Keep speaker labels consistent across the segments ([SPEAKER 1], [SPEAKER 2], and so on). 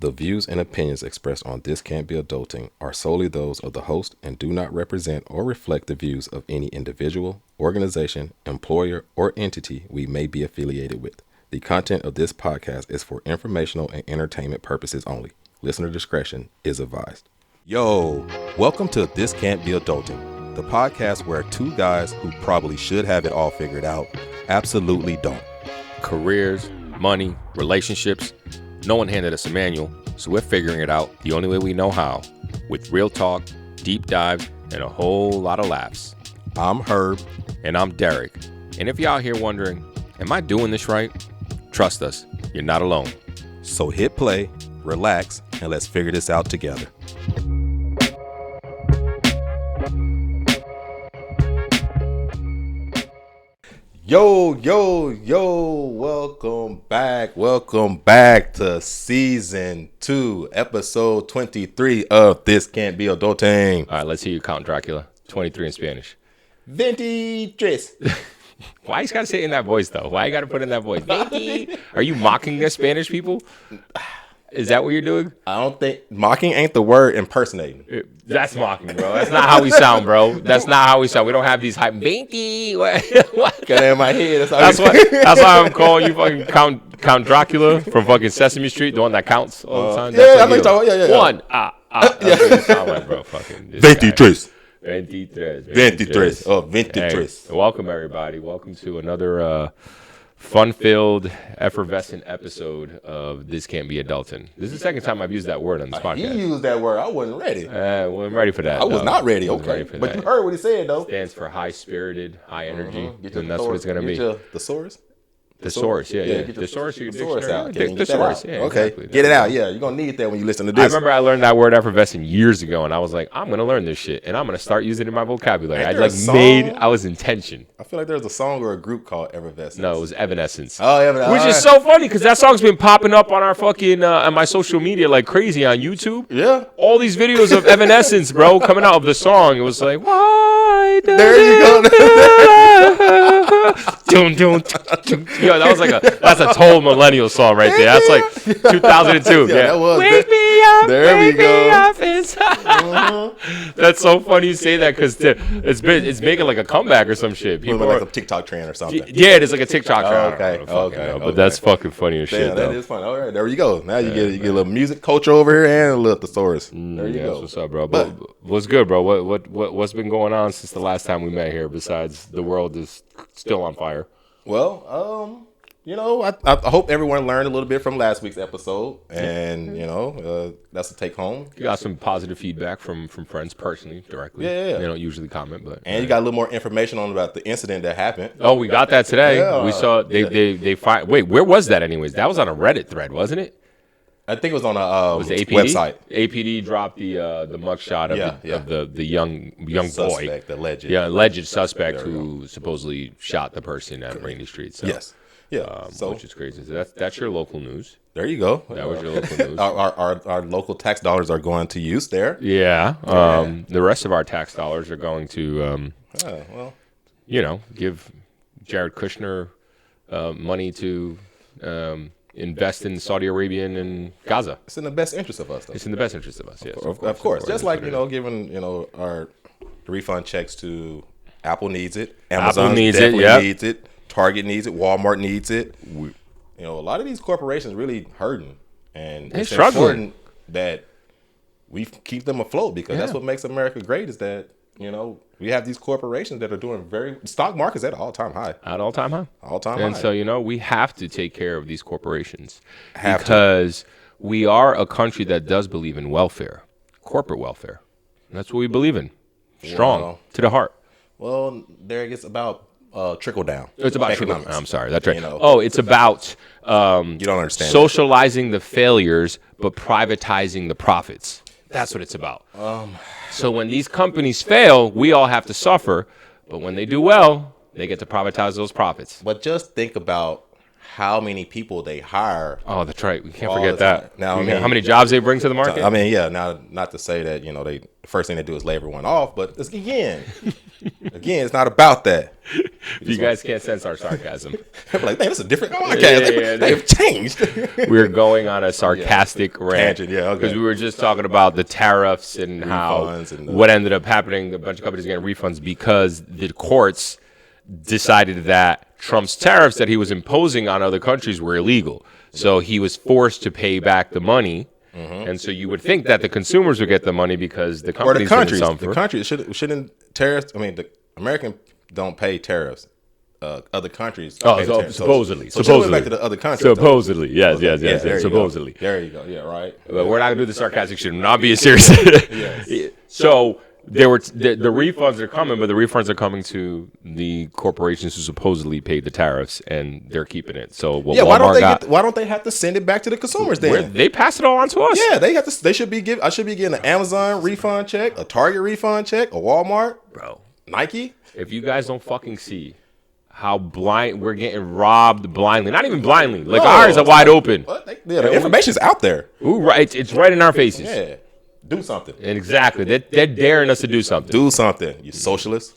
[SPEAKER 1] The views and opinions expressed on This Can't Be Adulting are solely those of the host and do not represent or reflect the views of any individual, organization, employer, or entity we may be affiliated with. The content of this podcast is for informational and entertainment purposes only. Listener discretion is advised. Yo, welcome to This Can't Be Adulting, the podcast where two guys who probably should have it all figured out absolutely don't.
[SPEAKER 2] Careers, money, relationships. No one handed us a manual, so we're figuring it out the only way we know how, with real talk, deep dives, and a whole lot of laughs.
[SPEAKER 1] I'm Herb.
[SPEAKER 2] And I'm Derek. And if you're out here wondering, am I doing this right? Trust us, you're not alone.
[SPEAKER 1] So hit play, relax, and let's figure this out together. Yo, welcome back to season 2, episode 23 of This Can't Be Adulting.
[SPEAKER 2] All right, let's hear you count Dracula. 23 in Spanish.
[SPEAKER 1] 23.
[SPEAKER 2] Why you gotta say it in that voice, though? Why you gotta put in that voice? 20? Are you mocking the Spanish people? Is that what you're doing?
[SPEAKER 1] I don't think mocking ain't the word, impersonating.
[SPEAKER 2] That's mocking, bro. That's not how we sound, bro. That's not how we sound. We don't have these hype 20. What?
[SPEAKER 1] Got in my head.
[SPEAKER 2] That's why I'm calling you fucking Count Dracula from fucking Sesame Street, the one that counts all the time.
[SPEAKER 1] Yeah, I think so. Yeah.
[SPEAKER 2] One. That's what you sound like, bro. Fucking
[SPEAKER 1] 23.
[SPEAKER 2] 23.
[SPEAKER 1] Oh, 23.
[SPEAKER 2] Hey, welcome, everybody. Welcome to another fun-filled, effervescent episode of This Can't Be Adulting. This is the second time I've used that word on this podcast.
[SPEAKER 1] He used that word. I wasn't ready.
[SPEAKER 2] Wasn't ready for that.
[SPEAKER 1] I was not ready.
[SPEAKER 2] Wasn't
[SPEAKER 1] Okay.
[SPEAKER 2] ready for
[SPEAKER 1] But
[SPEAKER 2] that.
[SPEAKER 1] you heard what he said, though.
[SPEAKER 2] Stands for high-spirited, high energy.
[SPEAKER 1] And
[SPEAKER 2] that's what it's going to be.
[SPEAKER 1] Get your thesaurus?
[SPEAKER 2] Thesaurus, yeah.
[SPEAKER 1] Get your
[SPEAKER 2] Thesaurus, your
[SPEAKER 1] thesaurus
[SPEAKER 2] dictionary.
[SPEAKER 1] out. Can you get that
[SPEAKER 2] Thesaurus,
[SPEAKER 1] out?
[SPEAKER 2] yeah.
[SPEAKER 1] Okay,
[SPEAKER 2] Exactly.
[SPEAKER 1] get it out. Yeah, you're going to need that when you listen to this.
[SPEAKER 2] I remember I learned that word effervescent years ago, and I was like, I'm going to learn this shit, and I'm going to start using it in my vocabulary.
[SPEAKER 1] Ain't there a song?
[SPEAKER 2] I was intention.
[SPEAKER 1] I feel like there's a song or a group called Effervescence.
[SPEAKER 2] No, it was Evanescence.
[SPEAKER 1] Oh, Evanescence.
[SPEAKER 2] Which is so funny, because that song's been popping up on our fucking, on my social media like crazy on YouTube.
[SPEAKER 1] Yeah.
[SPEAKER 2] All these videos of Evanescence, bro, coming out of the song. It was like, why does
[SPEAKER 1] There you go.
[SPEAKER 2] Dun, dun, dun. Yo, that's a total millennial song right there. That's like 2002.
[SPEAKER 1] Yeah, that was.
[SPEAKER 2] Wake me up.
[SPEAKER 1] There we
[SPEAKER 2] wake
[SPEAKER 1] go.
[SPEAKER 2] me up inside. That's so funny you say that, because it's making like a comeback or some shit.
[SPEAKER 1] People like a TikTok trend or something.
[SPEAKER 2] Yeah, it is like a TikTok trend.
[SPEAKER 1] Okay.
[SPEAKER 2] But that's fucking funny as shit,
[SPEAKER 1] Damn,
[SPEAKER 2] though.
[SPEAKER 1] that is fun. All right, there you go. Now you get a little music culture over here and a little thesaurus. There you go.
[SPEAKER 2] That's what's up, bro. But what's good, bro? What's been going on since the last time we met here? Besides, the world is still on fire.
[SPEAKER 1] Well, I hope everyone learned a little bit from last week's episode, and that's a take home.
[SPEAKER 2] You got some positive feedback from friends personally, directly.
[SPEAKER 1] Yeah.
[SPEAKER 2] They don't usually comment, but
[SPEAKER 1] And you got a little more information about the incident that happened.
[SPEAKER 2] oh, we got that today.
[SPEAKER 1] Yeah.
[SPEAKER 2] We saw they find. Wait, where was that? Anyways, that was on a Reddit thread, wasn't it?
[SPEAKER 1] I think it was on a
[SPEAKER 2] Was it APD?
[SPEAKER 1] website.
[SPEAKER 2] APD dropped the mugshot of the young boy.
[SPEAKER 1] Suspect, the alleged.
[SPEAKER 2] Yeah, alleged suspect
[SPEAKER 1] There we
[SPEAKER 2] who supposedly shot the person at Rainy Street. So,
[SPEAKER 1] Yes. Yeah.
[SPEAKER 2] which is crazy. So that's your local news.
[SPEAKER 1] There you go.
[SPEAKER 2] That was your local news.
[SPEAKER 1] Our local tax dollars are going to use there.
[SPEAKER 2] Yeah. The rest of our tax dollars are going to, give Jared Kushner money to invest in Saudi Arabia and Gaza.
[SPEAKER 1] It's in the best interest of us, though.
[SPEAKER 2] It's in the best interest of us, yes.
[SPEAKER 1] Of course. Just like, giving, our refund checks to Apple needs it. Amazon definitely needs it. Target needs it. Walmart needs it. A lot of these corporations really hurting. And it's important that we keep them afloat, because that's what makes America great, is that, we have these corporations that are doing stock market's at an all-time high.
[SPEAKER 2] At all-time high.
[SPEAKER 1] All-time
[SPEAKER 2] and
[SPEAKER 1] high.
[SPEAKER 2] So, we have to take care of these corporations because we are a country that does believe in welfare, corporate welfare. And that's what we believe in. Strong, to the heart.
[SPEAKER 1] Well, there it gets about trickle down.
[SPEAKER 2] It's about
[SPEAKER 1] economics.
[SPEAKER 2] I'm sorry, that's right. It's about
[SPEAKER 1] you don't understand
[SPEAKER 2] socializing the failures but privatizing the profits. That's what it's about. So when these companies fail, we all have to suffer. But when they do well, they get to privatize those profits.
[SPEAKER 1] But just think about how many people they hire.
[SPEAKER 2] Oh, that's right. We can't
[SPEAKER 1] all
[SPEAKER 2] forget
[SPEAKER 1] the time.
[SPEAKER 2] that.
[SPEAKER 1] Now, I mean,
[SPEAKER 2] how many jobs they bring to the market?
[SPEAKER 1] I mean, yeah. Now, not to say that the first thing they do is lay everyone off, but again, it's not about that.
[SPEAKER 2] You guys can't sense our sarcasm.
[SPEAKER 1] I'm like, man, this is a different podcast. They've changed.
[SPEAKER 2] We're going on a sarcastic rant.
[SPEAKER 1] Tangent, yeah, okay.
[SPEAKER 2] Because we were just talking about the tariffs and refunds how what ended up happening. A bunch of companies getting refunds because the courts decided that Trump's tariffs that he was imposing on other countries were illegal. So he was forced to pay back the money. And so you would think that the consumers would get the money because the companies didn't suffer.
[SPEAKER 1] The countries shouldn't tariffs. I mean, the American don't pay tariffs. Other countries.
[SPEAKER 2] Supposedly.
[SPEAKER 1] So supposedly. Back to the other countries.
[SPEAKER 2] Supposedly. Yes. Supposedly.
[SPEAKER 1] There you go. Yeah, right.
[SPEAKER 2] But we're not going to do the sarcastic shit. We're not being serious. Yes. So there were the refunds are coming, but the refunds are coming to the corporations who supposedly paid the tariffs, and they're keeping it. So what Walmart
[SPEAKER 1] why don't they have to send it back to the consumers then?
[SPEAKER 2] They pass it all on to us.
[SPEAKER 1] Yeah, they have to. They should be I should be getting an Amazon refund check, a Target refund check, a Walmart,
[SPEAKER 2] bro,
[SPEAKER 1] Nike.
[SPEAKER 2] If you guys don't fucking see how blind we're getting robbed blindly, not even blindly, like ours are wide open.
[SPEAKER 1] The information's out there.
[SPEAKER 2] Ooh, right, it's right in our faces.
[SPEAKER 1] Yeah. Do something.
[SPEAKER 2] Exactly. They're daring us to do something.
[SPEAKER 1] Do something, you socialists.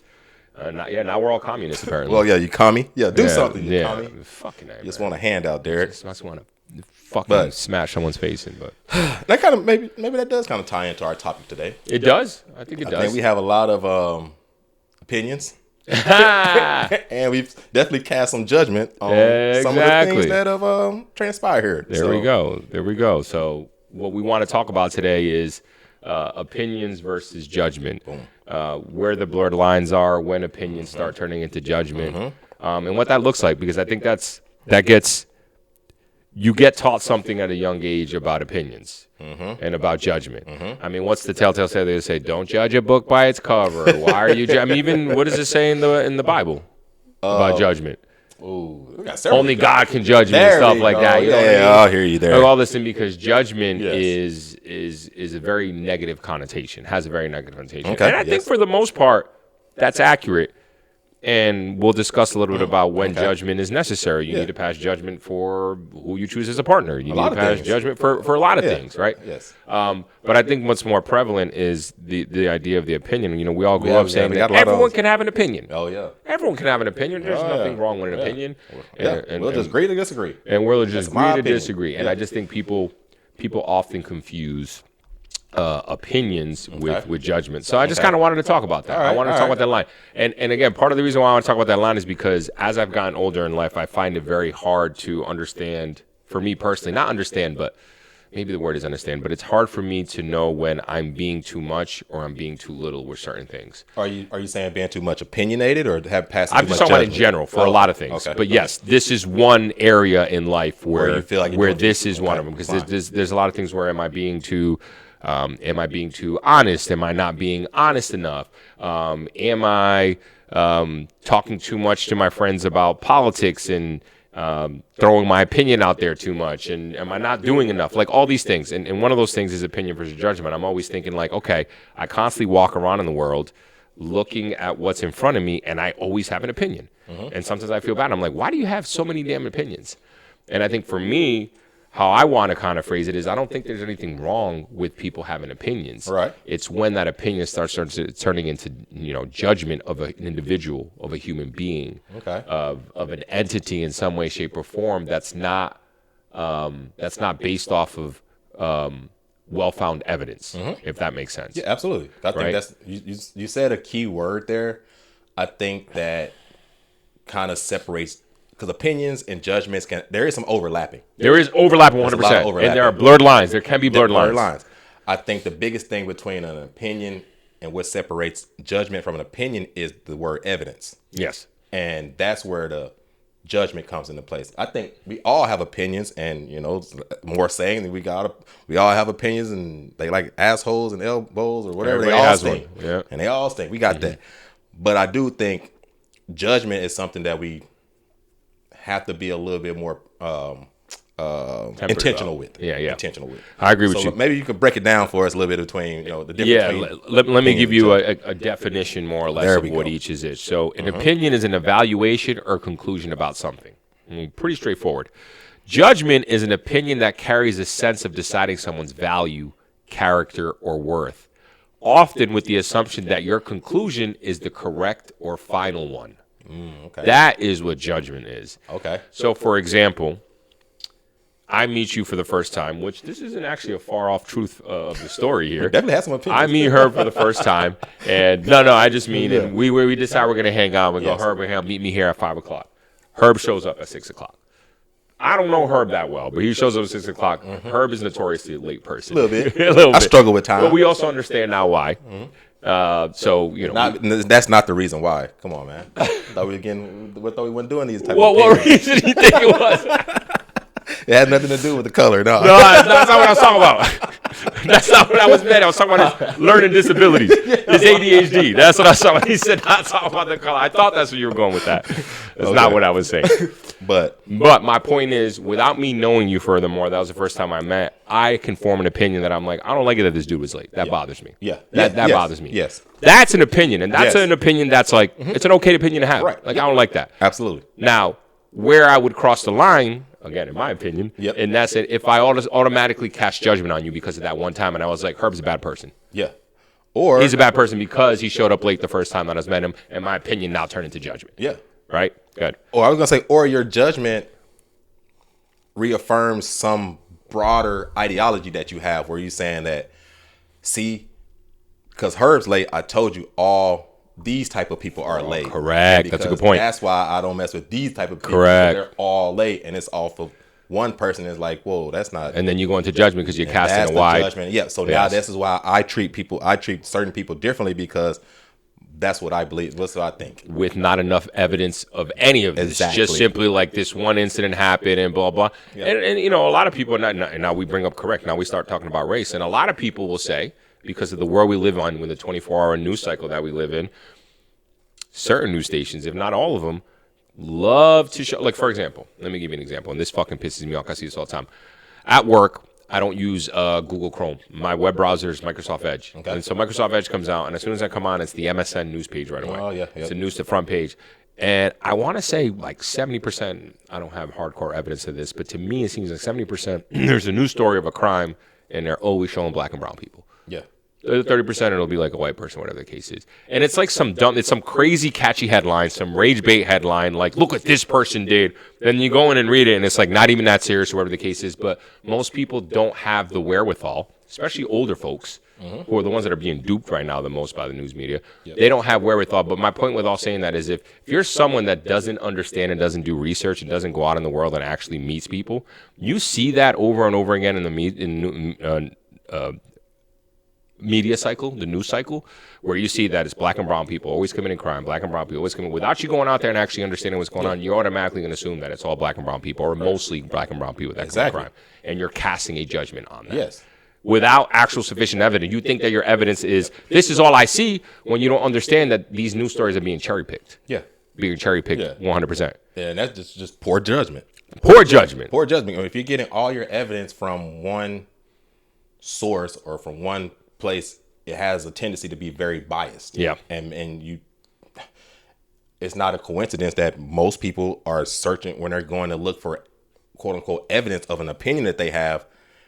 [SPEAKER 2] Now we're all communists, apparently.
[SPEAKER 1] Well, yeah, you commie. Yeah, do something, you commie.
[SPEAKER 2] Fucking
[SPEAKER 1] you just want a handout, Derek.
[SPEAKER 2] I just want to fucking smash someone's face in. But
[SPEAKER 1] that kind of, maybe that does kind of tie into our topic today.
[SPEAKER 2] It does? I think it does.
[SPEAKER 1] I think we have a lot of opinions. And we've definitely cast some judgment on some of the things that have transpired.
[SPEAKER 2] There we go. So what we want to talk about today is opinions versus judgment, where the blurred lines are, when opinions start turning into judgment, and what that looks like. Because I think you get taught something at a young age about opinions and about judgment. I mean, what's the telltale say? They say, "Don't judge a book by its cover." Why are you? I mean, even what does it say in the Bible about judgment? Only God can judge me and stuff like that. You know what I mean?
[SPEAKER 1] I'll hear you there.
[SPEAKER 2] Like all this, and because judgment is a very negative connotation, has a very negative connotation. Okay. And I think for the most part, that's accurate. And we'll discuss a little bit about when judgment is necessary. You need to pass judgment for who you choose as a partner. You need to pass judgment for a lot of things, right?
[SPEAKER 1] Yes.
[SPEAKER 2] But I think what's more prevalent is the idea of the opinion. You know, we all grew up saying that everyone can have an opinion.
[SPEAKER 1] Oh, yeah.
[SPEAKER 2] Everyone can have an opinion. There's nothing wrong with an opinion.
[SPEAKER 1] And we'll just agree to disagree.
[SPEAKER 2] And we'll just agree to disagree. And I just think people often confuse opinions with judgment. So I just kind of wanted to talk about that. I wanted to talk about that line. And again, part of the reason why I want to talk about that line is because as I've gotten older in life, I find it very hard to understand, for me personally, not understand, but maybe the word is understand, but it's hard for me to know when I'm being too much or I'm being too little with certain things.
[SPEAKER 1] Are you saying being too much opinionated or have passed too much judgment?
[SPEAKER 2] I'm just talking about in general for a lot of things. Okay. But yes, this is one area in life where you feel like this is one of them. Because there's a lot of things where am I being too honest? Am I not being honest enough? Am I talking too much to my friends about politics and throwing my opinion out there too much? And am I not doing enough? Like all these things. And one of those things is opinion versus judgment. I'm always thinking like, okay, I constantly walk around in the world looking at what's in front of me, and I always have an opinion. And sometimes I feel bad. I'm like, why do you have so many damn opinions? And I think for me, how I want to kind of phrase it is I don't think there's anything wrong with people having opinions.
[SPEAKER 1] Right.
[SPEAKER 2] It's when that opinion starts turning into, judgment of an individual, of a human being, of an entity in some way, shape, or form that's not based off of well-found evidence, if that makes sense.
[SPEAKER 1] Yeah, absolutely. I think that's you said a key word there. I think that kind of separates. Because opinions and judgments there is some overlapping.
[SPEAKER 2] There is overlapping 100%. And there are blurred lines. There can be blurred lines.
[SPEAKER 1] I think the biggest thing between an opinion and what separates judgment from an opinion is the word evidence.
[SPEAKER 2] Yes.
[SPEAKER 1] And that's where the judgment comes into place. I think we all have opinions, and more saying that we all have opinions, and they like assholes and elbows or whatever.
[SPEAKER 2] Everybody
[SPEAKER 1] they all
[SPEAKER 2] has
[SPEAKER 1] stink.
[SPEAKER 2] One. Yeah.
[SPEAKER 1] And they all stink. We got that. But I do think judgment is something that we have to be a little bit more intentional with.
[SPEAKER 2] Yeah.
[SPEAKER 1] Intentional with.
[SPEAKER 2] I agree with you.
[SPEAKER 1] Maybe you could break it down for us a little bit between, the difference.
[SPEAKER 2] Yeah, let me give you a definition more or less of what each is. So an opinion is an evaluation or conclusion about something. Pretty straightforward. Judgment is an opinion that carries a sense of deciding someone's value, character, or worth, often with the assumption that your conclusion is the correct or final one.
[SPEAKER 1] Okay.
[SPEAKER 2] That is what judgment is.
[SPEAKER 1] Okay.
[SPEAKER 2] So, for example, I meet you for the first time, which this isn't actually a far off truth of the story here.
[SPEAKER 1] Definitely has some opinions.
[SPEAKER 2] I meet Herb for the first time, and no, I just mean, and we decide we're gonna hang out. We go, Herb, meet me here at 5 o'clock. Herb shows up at 6 o'clock. I don't know Herb that well, but he shows up at 6 o'clock. Herb is notoriously a late person.
[SPEAKER 1] A little bit. I struggle with time.
[SPEAKER 2] But we also understand now why. So, you know.
[SPEAKER 1] That's not the reason why. Come on, man. thought we weren't doing these type of things.
[SPEAKER 2] What reason do you think it was?
[SPEAKER 1] It had nothing to do with the color, no.
[SPEAKER 2] No, that's not what I was talking about. That's not what I was meant. I was talking about his learning disabilities, his ADHD. That's what I was talking about. He said not talking about the color. I thought that's where you were going with that. That's not what I was saying.
[SPEAKER 1] But
[SPEAKER 2] my point is, without me knowing you furthermore, that was the first time I met, I can form an opinion that I'm like, I don't like it that this dude was late. That bothers me.
[SPEAKER 1] Yeah.
[SPEAKER 2] That bothers me.
[SPEAKER 1] Yes.
[SPEAKER 2] That's an opinion, and that's an opinion that's like, it's an okay opinion to have.
[SPEAKER 1] Right.
[SPEAKER 2] Like, I don't like that.
[SPEAKER 1] Absolutely.
[SPEAKER 2] Now, where I would cross the line, again, in my opinion, and that's it, if I automatically cast judgment on you because of that one time, and I was like, Herb's a bad person.
[SPEAKER 1] Yeah. Or
[SPEAKER 2] he's a bad person because he showed up late the first time that I met him, and my opinion now turned into judgment.
[SPEAKER 1] Yeah.
[SPEAKER 2] Right? Good.
[SPEAKER 1] Or I was going to say, or your judgment reaffirms some broader ideology that you have where you're saying that, see, because Herb's late, I told you all these type of people are late.
[SPEAKER 2] Correct. That's a good point.
[SPEAKER 1] That's why I don't mess with these type of people.
[SPEAKER 2] Correct.
[SPEAKER 1] They're all late, and it's off of one person is like, whoa, that's not.
[SPEAKER 2] And then you go into judgment because you're casting a wide
[SPEAKER 1] judgment. Yeah. So now this is why I treat certain people differently because that's what I believe. That's what I think.
[SPEAKER 2] With not enough evidence of any of this.
[SPEAKER 1] Exactly.
[SPEAKER 2] Just simply like this one incident happened and blah, blah. Yeah. And you know, a lot of people, now we bring up correct. Now we start talking about race. And a lot of people will say, because of the world we live on with the 24-hour news cycle that we live in, certain news stations, if not all of them, love to show, like, for example, let me give you an example, and this fucking pisses me off. I see this all the time. At work, I don't use Google Chrome. My web browser is Microsoft Edge. Okay. And so Microsoft Edge comes out, and as soon as I come on, it's the MSN news page right away.
[SPEAKER 1] Oh, yeah.
[SPEAKER 2] It's a news to front page. And I want to say like 70%, I don't have hardcore evidence of this, but to me, it seems like 70%, there's a news story of a crime, and they're always showing black and brown people.
[SPEAKER 1] Yeah.
[SPEAKER 2] 30% it'll be like a white person, whatever the case is. And it's like it's some crazy catchy headline, some rage bait headline, like, look what this person did. Then you go in and read it, and it's like not even that serious, whatever the case is. But most people don't have the wherewithal, especially older folks, who are the ones that are being duped right now the most by the news media. Yep. They don't have wherewithal. But my point with all saying that is if you're someone that doesn't understand and doesn't do research and doesn't go out in the world and actually meets people, you see that over and over again in the media cycle, the news cycle, where you see that it's black and brown people always committing crime, black and brown people always committing, without you going out there and actually understanding what's going on, you're automatically going to assume that it's all black and brown people, or mostly black and brown people that commit crime, and you're casting a judgment on that.
[SPEAKER 1] Yes.
[SPEAKER 2] Without actual sufficient evidence. You think that your evidence is, this is all I see, when you don't understand that these news stories are being cherry-picked.
[SPEAKER 1] Yeah.
[SPEAKER 2] Being cherry-picked 100%.
[SPEAKER 1] Yeah, and that's just poor judgment.
[SPEAKER 2] Poor judgment.
[SPEAKER 1] Poor judgment. I mean, if you're getting all your evidence from one source or from one place, it has a tendency to be very biased.
[SPEAKER 2] Yeah.
[SPEAKER 1] And you, it's not a coincidence that most people are searching when they're going to look for quote unquote evidence of an opinion that they have.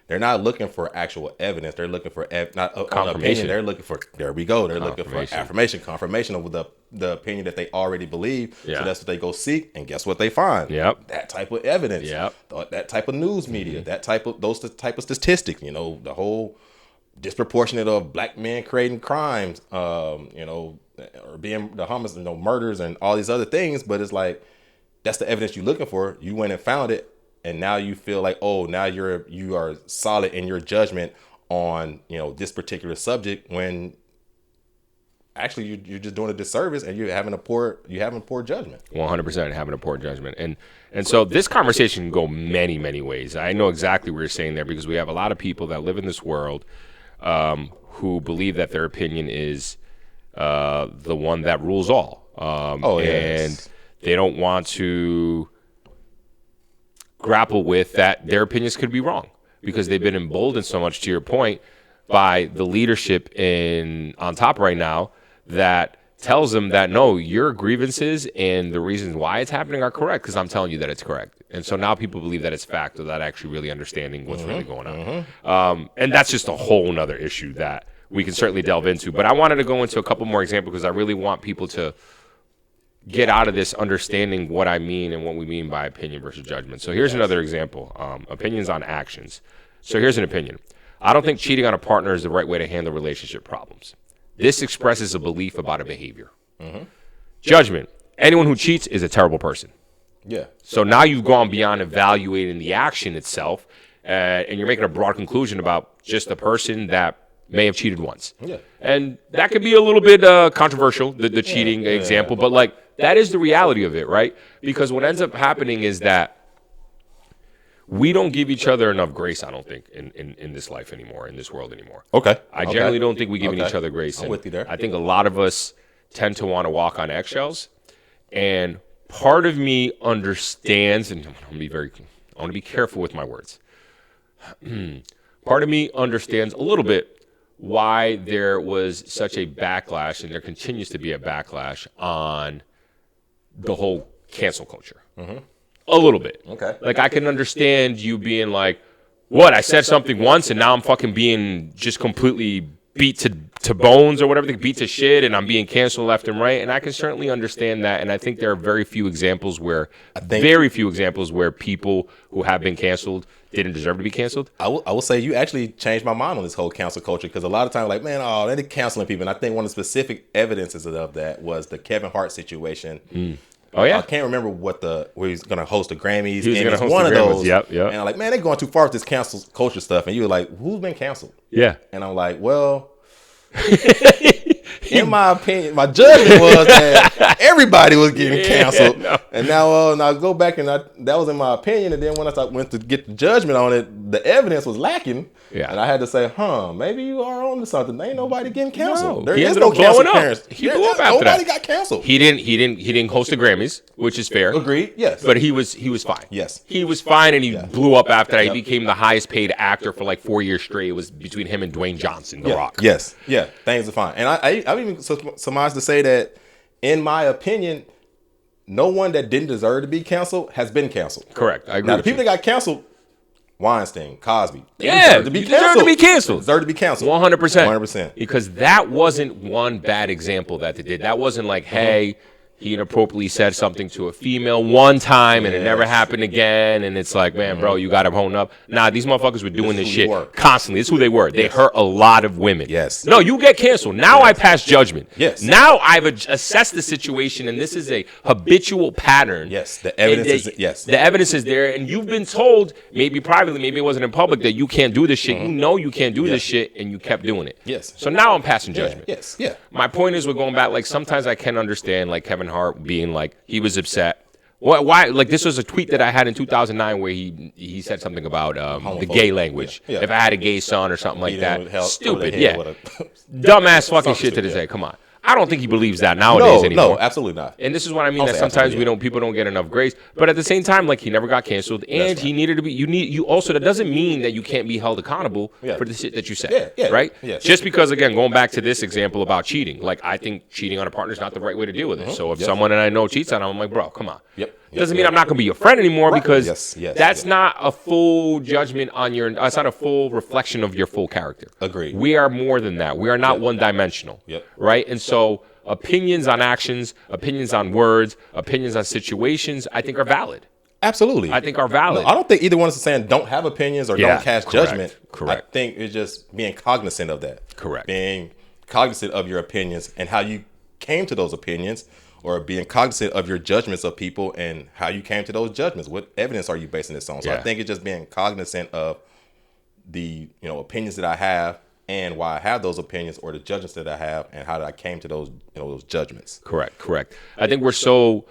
[SPEAKER 1] They're not looking for actual evidence. They're looking for not an opinion. They're looking for, there we go. They're looking for confirmation of the opinion that they already believe. Yeah. So that's what they go seek. And guess what they find? Yep. That type of evidence.
[SPEAKER 2] Yep.
[SPEAKER 1] That type of news media, those type of statistics, the whole disproportionate of black men creating crimes, or being the homicides, murders and all these other things. But it's like, that's the evidence you're looking for. You went and found it. And now you feel like, oh, now you are solid in your judgment on, this particular subject, when actually you're just doing a disservice and you're having poor judgment.
[SPEAKER 2] 100% having a poor judgment. And so this conversation can go many, many ways. I know exactly what you're saying there, because we have a lot of people that live in this world who believe that their opinion is the one that rules all. And they don't want to grapple with that their opinions could be wrong, because they've been emboldened so much, to your point, by the leadership on top right now, that tells them that, no, your grievances and the reasons why it's happening are correct because I'm telling you that it's correct. And so now people believe that it's fact without actually really understanding what's really going on. And that's just a whole nother issue that we can certainly delve into. But I wanted to go into a couple more examples because I really want people to get out of this understanding what I mean and what we mean by opinion versus judgment. So here's another example, opinions on actions. So here's an opinion. I don't think cheating on a partner is the right way to handle relationship problems. This expresses a belief about a behavior. Judgment. Anyone who cheats is a terrible person.
[SPEAKER 1] Yeah.
[SPEAKER 2] So now you've gone beyond evaluating the action itself, and you're making a broad conclusion about just the person that may have cheated once.
[SPEAKER 1] Yeah.
[SPEAKER 2] And that could be a little bit controversial, the cheating example, but like that is the reality of it, right? Because what ends up happening is that we don't give each other enough grace, I don't think, in this life anymore, in this world anymore.
[SPEAKER 1] Okay.
[SPEAKER 2] I generally don't think we give each other grace.
[SPEAKER 1] I'm with you there.
[SPEAKER 2] I think a lot of us tend to want to walk on eggshells. And part of me understands, and I want to be careful with my words. Part of me understands a little bit why there was such a backlash, and there continues to be a backlash on the whole cancel culture. A little bit.
[SPEAKER 1] Okay.
[SPEAKER 2] Like, I can understand you being like, what, I said something once and now I'm fucking being just completely beat to bones or whatever, beat to shit, and I'm being canceled left and right. And I can certainly understand that. And I think there are very few examples where people who have been canceled didn't deserve to be canceled.
[SPEAKER 1] I will say you actually changed my mind on this whole cancel culture, because a lot of times, like, man, they're canceling people. And I think one of the specific evidences of that was the Kevin Hart situation.
[SPEAKER 2] Oh, yeah.
[SPEAKER 1] I can't remember where he's going to host the Grammys.
[SPEAKER 2] He was
[SPEAKER 1] and
[SPEAKER 2] going to host
[SPEAKER 1] one
[SPEAKER 2] the
[SPEAKER 1] of
[SPEAKER 2] Grammys.
[SPEAKER 1] those.
[SPEAKER 2] Yep.
[SPEAKER 1] And I'm like, man, they're going too far with this cancel culture stuff. And you were like, who's been canceled?
[SPEAKER 2] Yeah.
[SPEAKER 1] And I'm like, well, in my opinion, my judgment was that everybody was getting canceled. And now I go back and that was in my opinion. And then when I went to get the judgment on it, the evidence was lacking.
[SPEAKER 2] Yeah.
[SPEAKER 1] And I had to say, maybe you are on to something. There ain't nobody getting canceled.
[SPEAKER 2] No,
[SPEAKER 1] There is no cancel parents.
[SPEAKER 2] He blew up after that.
[SPEAKER 1] Nobody got canceled.
[SPEAKER 2] He didn't host the Grammys, which is fair.
[SPEAKER 1] Agreed. Yes.
[SPEAKER 2] But he was fine.
[SPEAKER 1] Yes.
[SPEAKER 2] He was fine, and he blew up after that. He became the highest paid actor for like 4 years straight. It was between him and Dwayne Johnson, The Rock.
[SPEAKER 1] Yes. Yeah. Things are fine. And I've even surmised to say that, in my opinion, no one that didn't deserve to be canceled has been canceled.
[SPEAKER 2] Correct. I agree.
[SPEAKER 1] Now, the people that got canceled, Weinstein, Cosby,
[SPEAKER 2] deserve to be canceled.
[SPEAKER 1] Deserve to be canceled.
[SPEAKER 2] 100%.
[SPEAKER 1] 100%.
[SPEAKER 2] Because that wasn't one bad example that they did. That wasn't like, hey, he inappropriately said something to a female one time and it never happened again. And it's like, man, bro, you got to hone up. Nah, these motherfuckers were doing this shit constantly. This is who they were. They hurt a lot of women.
[SPEAKER 1] Yes.
[SPEAKER 2] No, you get canceled. Now I pass judgment.
[SPEAKER 1] Yes.
[SPEAKER 2] Now I've assessed the situation, and this is a habitual pattern.
[SPEAKER 1] Yes. The evidence is,
[SPEAKER 2] The evidence is there, and you've been told, maybe privately, maybe it wasn't in public, that you can't do this shit. You know you can't do this shit, and you kept doing it.
[SPEAKER 1] Yes.
[SPEAKER 2] So now I'm passing judgment.
[SPEAKER 1] Yes. Yeah.
[SPEAKER 2] My point is, we're going back, like, sometimes I can understand, like, Kevin Hart being like, he was upset. Why? Like, this was a tweet that I had in 2009 where he said something about the gay language. Yeah. If I had a gay son or something like that. Stupid. Yeah. Dumbass fucking shit to this day. Come on. I don't think he believes that nowadays anymore.
[SPEAKER 1] No, absolutely not.
[SPEAKER 2] And this is what I mean, that sometimes people don't get enough grace. But at the same time, like, he never got canceled, and he needed to be. You also, that doesn't mean that you can't be held accountable for the shit that you said. Right? Yeah. Just because, again, going back to this example about cheating, like, I think cheating on a partner is not the right way to deal with it. So if someone that I know cheats on, I'm like, bro, come on. Doesn't mean I'm not going to be your friend anymore, because that's not a full judgment on your. That's not a full reflection of your full character.
[SPEAKER 1] Agreed.
[SPEAKER 2] We are more than that. We are not one-dimensional. Right? And so opinions on actions, opinions on words, opinions on situations, I think are valid.
[SPEAKER 1] Absolutely.
[SPEAKER 2] I think are valid.
[SPEAKER 1] No, I don't think either one is saying don't have opinions or don't cast judgment.
[SPEAKER 2] Correct.
[SPEAKER 1] I think it's just being cognizant of that.
[SPEAKER 2] Correct.
[SPEAKER 1] Being cognizant of your opinions and how you came to those opinions, or being cognizant of your judgments of people and how you came to those judgments. What evidence are you basing this on? So I think it's just being cognizant of the opinions that I have, and why I have those opinions, or the judgments that I have, and how I came to those those judgments.
[SPEAKER 2] Correct. I think we're so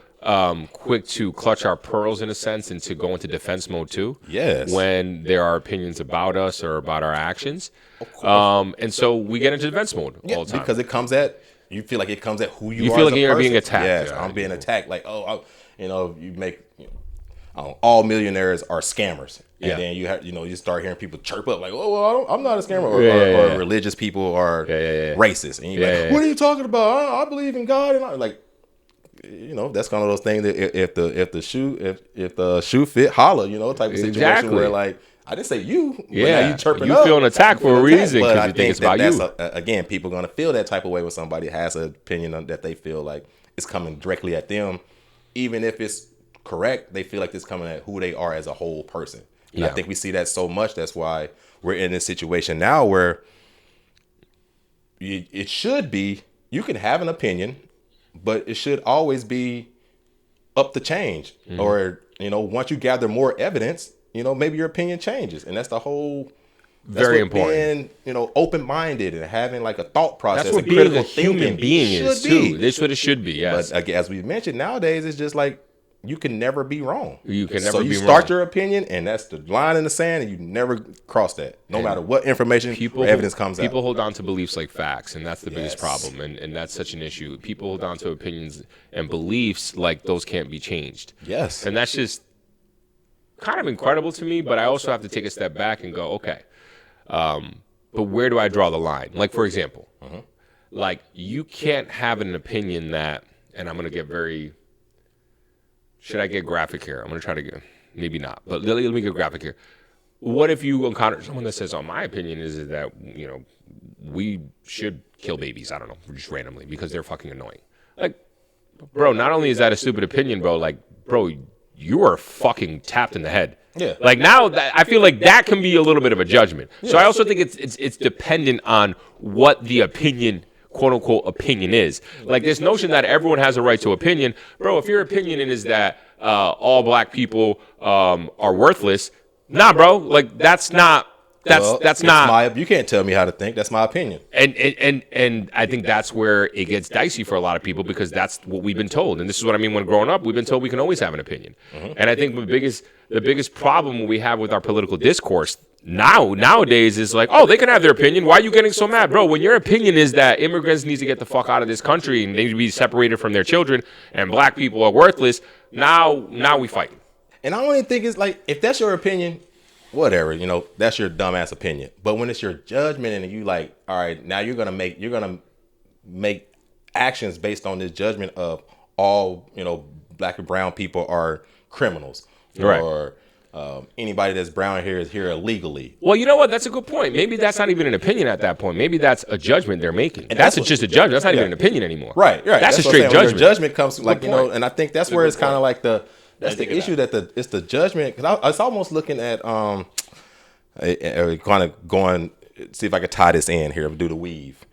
[SPEAKER 2] quick to clutch our pearls, in a sense, and to go into defense mode too.
[SPEAKER 1] Yes.
[SPEAKER 2] When there are opinions about us or about our actions, and so we get into defense mode all the time,
[SPEAKER 1] because it comes at. You feel like it comes at who you are.
[SPEAKER 2] You feel like you're
[SPEAKER 1] person.
[SPEAKER 2] being attacked.
[SPEAKER 1] Yes, I'm being attacked. Like, you make, all millionaires are scammers. And
[SPEAKER 2] Yeah.
[SPEAKER 1] then you start hearing people chirp up like, "Oh, well, I'm not a scammer," or,
[SPEAKER 2] Yeah.
[SPEAKER 1] religious people are
[SPEAKER 2] Yeah.
[SPEAKER 1] racist, and you're like, "What are you talking about? I believe in God," and like, that's kind of those things that if the shoe fit, holla, type of situation
[SPEAKER 2] Exactly.
[SPEAKER 1] where like, I didn't say you, but now
[SPEAKER 2] Yeah.
[SPEAKER 1] you chirping
[SPEAKER 2] You
[SPEAKER 1] up.
[SPEAKER 2] feel an attack for a reason
[SPEAKER 1] But
[SPEAKER 2] because
[SPEAKER 1] I
[SPEAKER 2] you think it's about
[SPEAKER 1] that's
[SPEAKER 2] you.
[SPEAKER 1] again, people are gonna feel that type of way when somebody has an opinion that they feel like it's coming directly at them, even if it's correct. They feel like it's coming at who they are as a whole person. And I think we see that so much. That's why we're in this situation now where it should be, you can have an opinion, but it should always be up to change. Or, once you gather more evidence, maybe your opinion changes. And that's the whole,
[SPEAKER 2] Very important.
[SPEAKER 1] being, open-minded and having like a thought process.
[SPEAKER 2] That's what
[SPEAKER 1] and
[SPEAKER 2] being
[SPEAKER 1] critical
[SPEAKER 2] a human
[SPEAKER 1] thinking
[SPEAKER 2] being is
[SPEAKER 1] should be.
[SPEAKER 2] too. That's what it should be. Yes.
[SPEAKER 1] But as we mentioned, nowadays it's just like you can never be wrong.
[SPEAKER 2] You can never
[SPEAKER 1] So
[SPEAKER 2] be
[SPEAKER 1] you
[SPEAKER 2] wrong.
[SPEAKER 1] start your opinion, and that's the line in the sand, and you never cross that, no matter what information or evidence comes out.
[SPEAKER 2] People hold on to beliefs like facts, and that's the biggest
[SPEAKER 1] Yes.
[SPEAKER 2] problem. And that's such an issue. People hold on to opinions and beliefs like those can't be changed.
[SPEAKER 1] Yes.
[SPEAKER 2] And that's just kind of incredible to me. But I also have to take a step back and go, okay, but where do I draw the line? Like, for example, like you can't have an opinion that, and I'm going to get very, should I get graphic here? I'm going to try to get, maybe not, but let me get graphic here. What if you encounter someone that says, "Oh, my opinion is that we should kill babies"? I don't know, just randomly because they're fucking annoying. Like, bro, not only is that a stupid opinion, bro. Like, bro, you are fucking tapped in the head.
[SPEAKER 1] Yeah.
[SPEAKER 2] Like now, I feel like that can be a little bit of a judgment. Yeah. So I also think it's dependent on what the opinion, quote unquote, opinion is. Like this notion that everyone has a right to opinion, bro. If your opinion is that all black people are worthless, nah, bro. Like that's not. That's not.
[SPEAKER 1] You can't tell me how to think. That's my opinion.
[SPEAKER 2] And I think that's where it gets dicey for a lot of people because that's what we've been told. And this is what I mean when growing up, we've been told we can always have an opinion. And I think the biggest problem we have with our political discourse nowadays is like, oh, they can have their opinion. Why are you getting so mad, bro? When your opinion is that immigrants need to get the fuck out of this country and they need to be separated from their children and black people are worthless, now we fight.
[SPEAKER 1] And I only think it's like, if that's your opinion, whatever, that's your dumbass opinion. But when it's your judgment and you like, all right, now you're gonna make actions based on this judgment of all, black and brown people are criminals,
[SPEAKER 2] right?
[SPEAKER 1] Or anybody that's brown here is here illegally.
[SPEAKER 2] Well, you know what? That's a good point. Maybe that's not even an opinion at that point. Maybe that's a judgment they're making. And that's just a judgment. That's not even an opinion anymore.
[SPEAKER 1] Right.
[SPEAKER 2] That's a straight judgment.
[SPEAKER 1] Your judgment comes like, and I think that's where it's kind of like that's the issue that it's the judgment. Because I was almost looking at kind of going, see if I could tie this in here, do the weave.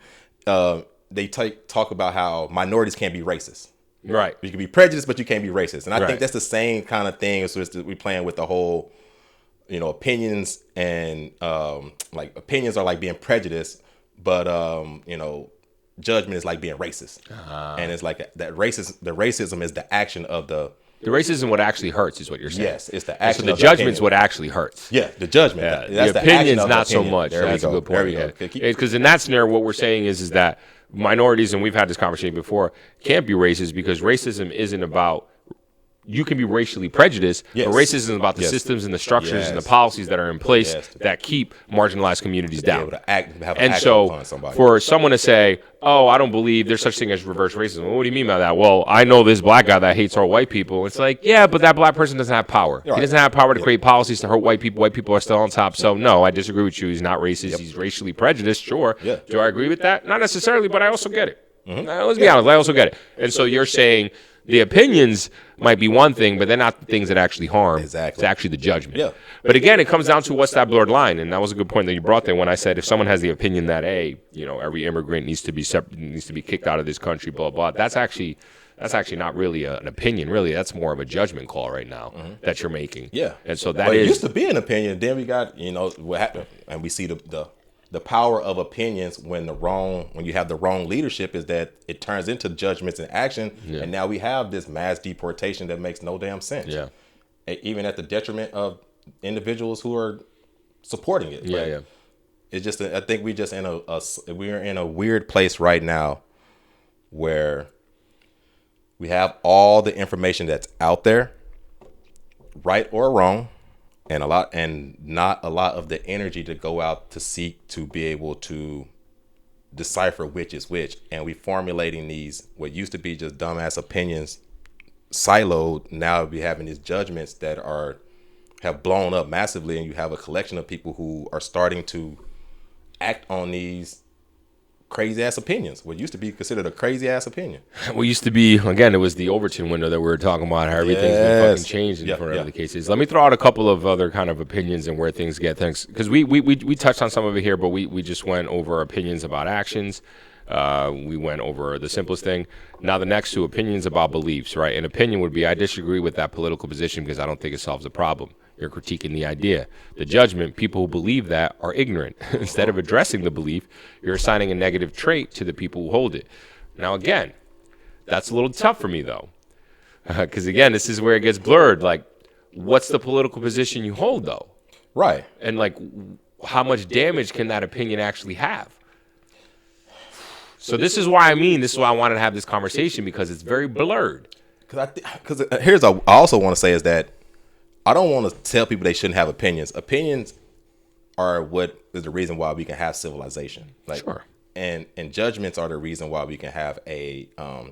[SPEAKER 1] They talk about how minorities can't be racist.
[SPEAKER 2] Right.
[SPEAKER 1] You can be prejudiced, but you can't be racist. And I think that's the same kind of thing as we playing with the whole, opinions and like opinions are like being prejudiced, but judgment is like being racist. And it's like the racism is the action of the racism
[SPEAKER 2] what actually hurts is what you're saying.
[SPEAKER 1] Yes, it's the action.
[SPEAKER 2] So the judgment's what actually hurts.
[SPEAKER 1] Yeah, the judgment.
[SPEAKER 2] Yeah, the opinion's not so much. That's a good point. Because in that scenario, what we're saying is that minorities, and we've had this conversation before, can't be racist because racism isn't about. You can be racially prejudiced, but racism is about the systems and the structures and the policies that are in place that keep marginalized communities down. And so for someone to say, oh, I don't believe there's such thing as reverse racism. Well, what do you mean by that? Well, I know this black guy that hates all white people. It's like, yeah, but that black person doesn't have power. Right. He doesn't have power to create policies to hurt white people. White people are still on top. So, no, I disagree with you. He's not racist. He's racially prejudiced, sure. Yeah. Do I agree with that? Not necessarily, but I also get it. Let's be honest. I also get it. And so you're saying the opinions might be one thing, but they're not the things that actually harm.
[SPEAKER 1] Exactly.
[SPEAKER 2] It's actually the judgment.
[SPEAKER 1] Yeah.
[SPEAKER 2] But again, it comes down to what's that blurred line, and that was a good point that you brought there when I said if someone has the opinion that every immigrant needs to be kicked out of this country, blah blah. That's actually not really an opinion. Really, that's more of a judgment call right now that you're making.
[SPEAKER 1] Yeah.
[SPEAKER 2] And so that
[SPEAKER 1] it used to be an opinion. Then we got what happened, and we see the power of opinions when you have the wrong leadership is that it turns into judgments and action. Yeah. And now we have this mass deportation that makes no damn sense.
[SPEAKER 2] Yeah.
[SPEAKER 1] Even at the detriment of individuals who are supporting it.
[SPEAKER 2] Yeah.
[SPEAKER 1] It's just, I think we're in a weird place right now where we have all the information that's out there, right or wrong, and not a lot of the energy to go out to seek to be able to decipher which is which. And we formulating these what used to be just dumbass opinions siloed. Now we having these judgments that have blown up massively, and you have a collection of people who are starting to act on these crazy ass opinions. What used to be considered a crazy ass opinion.
[SPEAKER 2] What used to be, again, it was the Overton window that we were talking about, how everything's been fucking changed in whatever the case is. Let me throw out a couple of other kind of opinions and where things get things, because we touched on some of it here, but we just went over opinions about actions. We went over the simplest thing. Now the next two, opinions about beliefs, right? An opinion would be, I disagree with that political position because I don't think it solves the problem. You're critiquing the idea. The judgment, people who believe that are ignorant. Instead of addressing the belief, you're assigning a negative trait to the people who hold it. Now, again, that's a little tough for me, though. Because, again, this is where it gets blurred. Like, what's the political position you hold, though?
[SPEAKER 1] Right.
[SPEAKER 2] And, like, how much damage can that opinion actually have? So this is why this is why I wanted to have this conversation, because it's very blurred.
[SPEAKER 1] Because here's I also want to say is that I don't want to tell people they shouldn't have opinions. Opinions are what is the reason why we can have civilization. Like,
[SPEAKER 2] sure.
[SPEAKER 1] And judgments are the reason why we can have a I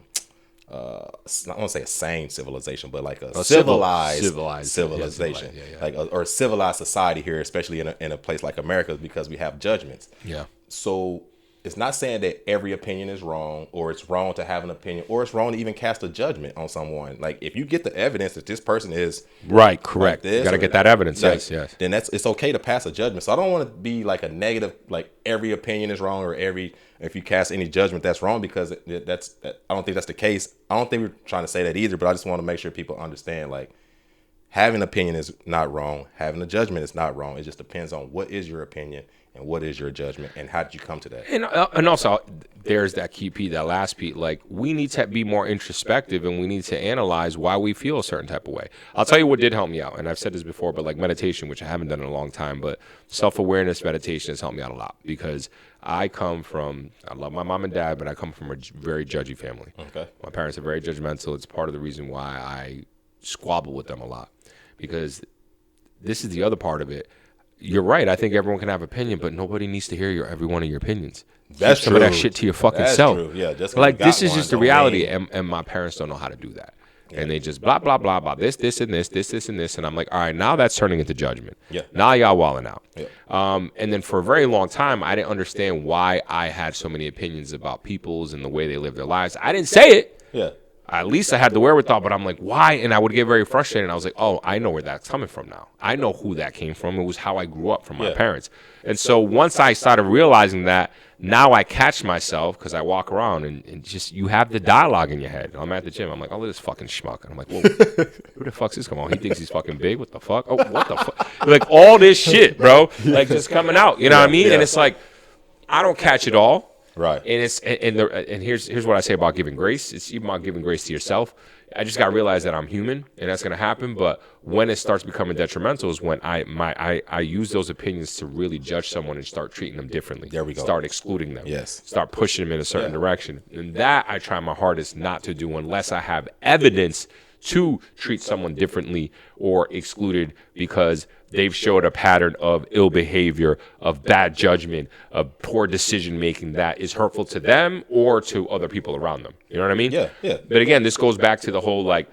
[SPEAKER 1] don't want to say a sane civilization, but like a civilized civilization, like or a civilized society here, especially in a place like America, because we have judgments.
[SPEAKER 2] Yeah.
[SPEAKER 1] So it's not saying that every opinion is wrong, or it's wrong to have an opinion, or it's wrong to even cast a judgment on someone. Like, if you get the evidence that this person is
[SPEAKER 2] right, correct,
[SPEAKER 1] like
[SPEAKER 2] you got to get that evidence.
[SPEAKER 1] Like,
[SPEAKER 2] yes.
[SPEAKER 1] Then it's okay to pass a judgment. So I don't want to be like a negative, like every opinion is wrong, or if you cast any judgment that's wrong, because I don't think that's the case. I don't think we're trying to say that either. But I just want to make sure people understand, like, having an opinion is not wrong. Having a judgment is not wrong. It just depends on what is your opinion and what is your judgment, and how did you come to that?
[SPEAKER 2] And also, there's that key piece, that last piece. Like, we need to be more introspective, and we need to analyze why we feel a certain type of way. I'll tell you what did help me out, and I've said this before, but like meditation, which I haven't done in a long time, but self-awareness meditation has helped me out a lot, because I love my mom and dad, but I come from a very judgy family.
[SPEAKER 1] Okay.
[SPEAKER 2] My parents are very judgmental. It's part of the reason why I squabble with them a lot, because this is the other part of it. You're right. I think everyone can have opinion, but nobody needs to hear every one of your opinions.
[SPEAKER 1] That's
[SPEAKER 2] Keep some of that shit to your fucking self.
[SPEAKER 1] True. Yeah, just
[SPEAKER 2] like, this is just the reality, and my parents don't know how to do that. Yeah. And they just blah blah blah about this and this, and I'm like, all right, now that's turning into judgment.
[SPEAKER 1] Yeah.
[SPEAKER 2] Now y'all walling out.
[SPEAKER 1] Yeah.
[SPEAKER 2] And then for a very long time, I didn't understand why I had so many opinions about people's and the way they live their lives. I didn't say it.
[SPEAKER 1] Yeah.
[SPEAKER 2] At least I had the wherewithal, but I'm like, why? And I would get very frustrated. And I was like, oh, I know where that's coming from now. I know who that came from. It was how I grew up from my parents. And so once I started realizing that, now I catch myself, because I walk around and just, you have the dialogue in your head. I'm at the gym. I'm like, oh, look at this fucking schmuck. And I'm like, whoa, who the fuck's this come on? He thinks he's fucking big. What the fuck? Oh, what the fuck? Like, all this shit, bro, like, just coming out. You know what I mean?
[SPEAKER 1] Yeah.
[SPEAKER 2] And it's like, I don't catch it all.
[SPEAKER 1] Right.
[SPEAKER 2] And here's what I say about giving grace. It's even about giving grace to yourself. I just got to realize that I'm human, and that's going to happen. But when it starts becoming detrimental is when I use those opinions to really judge someone and start treating them differently.
[SPEAKER 1] There we go.
[SPEAKER 2] Start excluding them.
[SPEAKER 1] Yes.
[SPEAKER 2] Start pushing them in a certain direction. And that I try my hardest not to do unless I have evidence to treat someone differently or excluded because they've showed a pattern of ill behavior, of bad judgment, of poor decision making that is hurtful to them or to other people around them. You know what I mean?
[SPEAKER 1] Yeah, yeah.
[SPEAKER 2] But again, this goes back to the whole, like,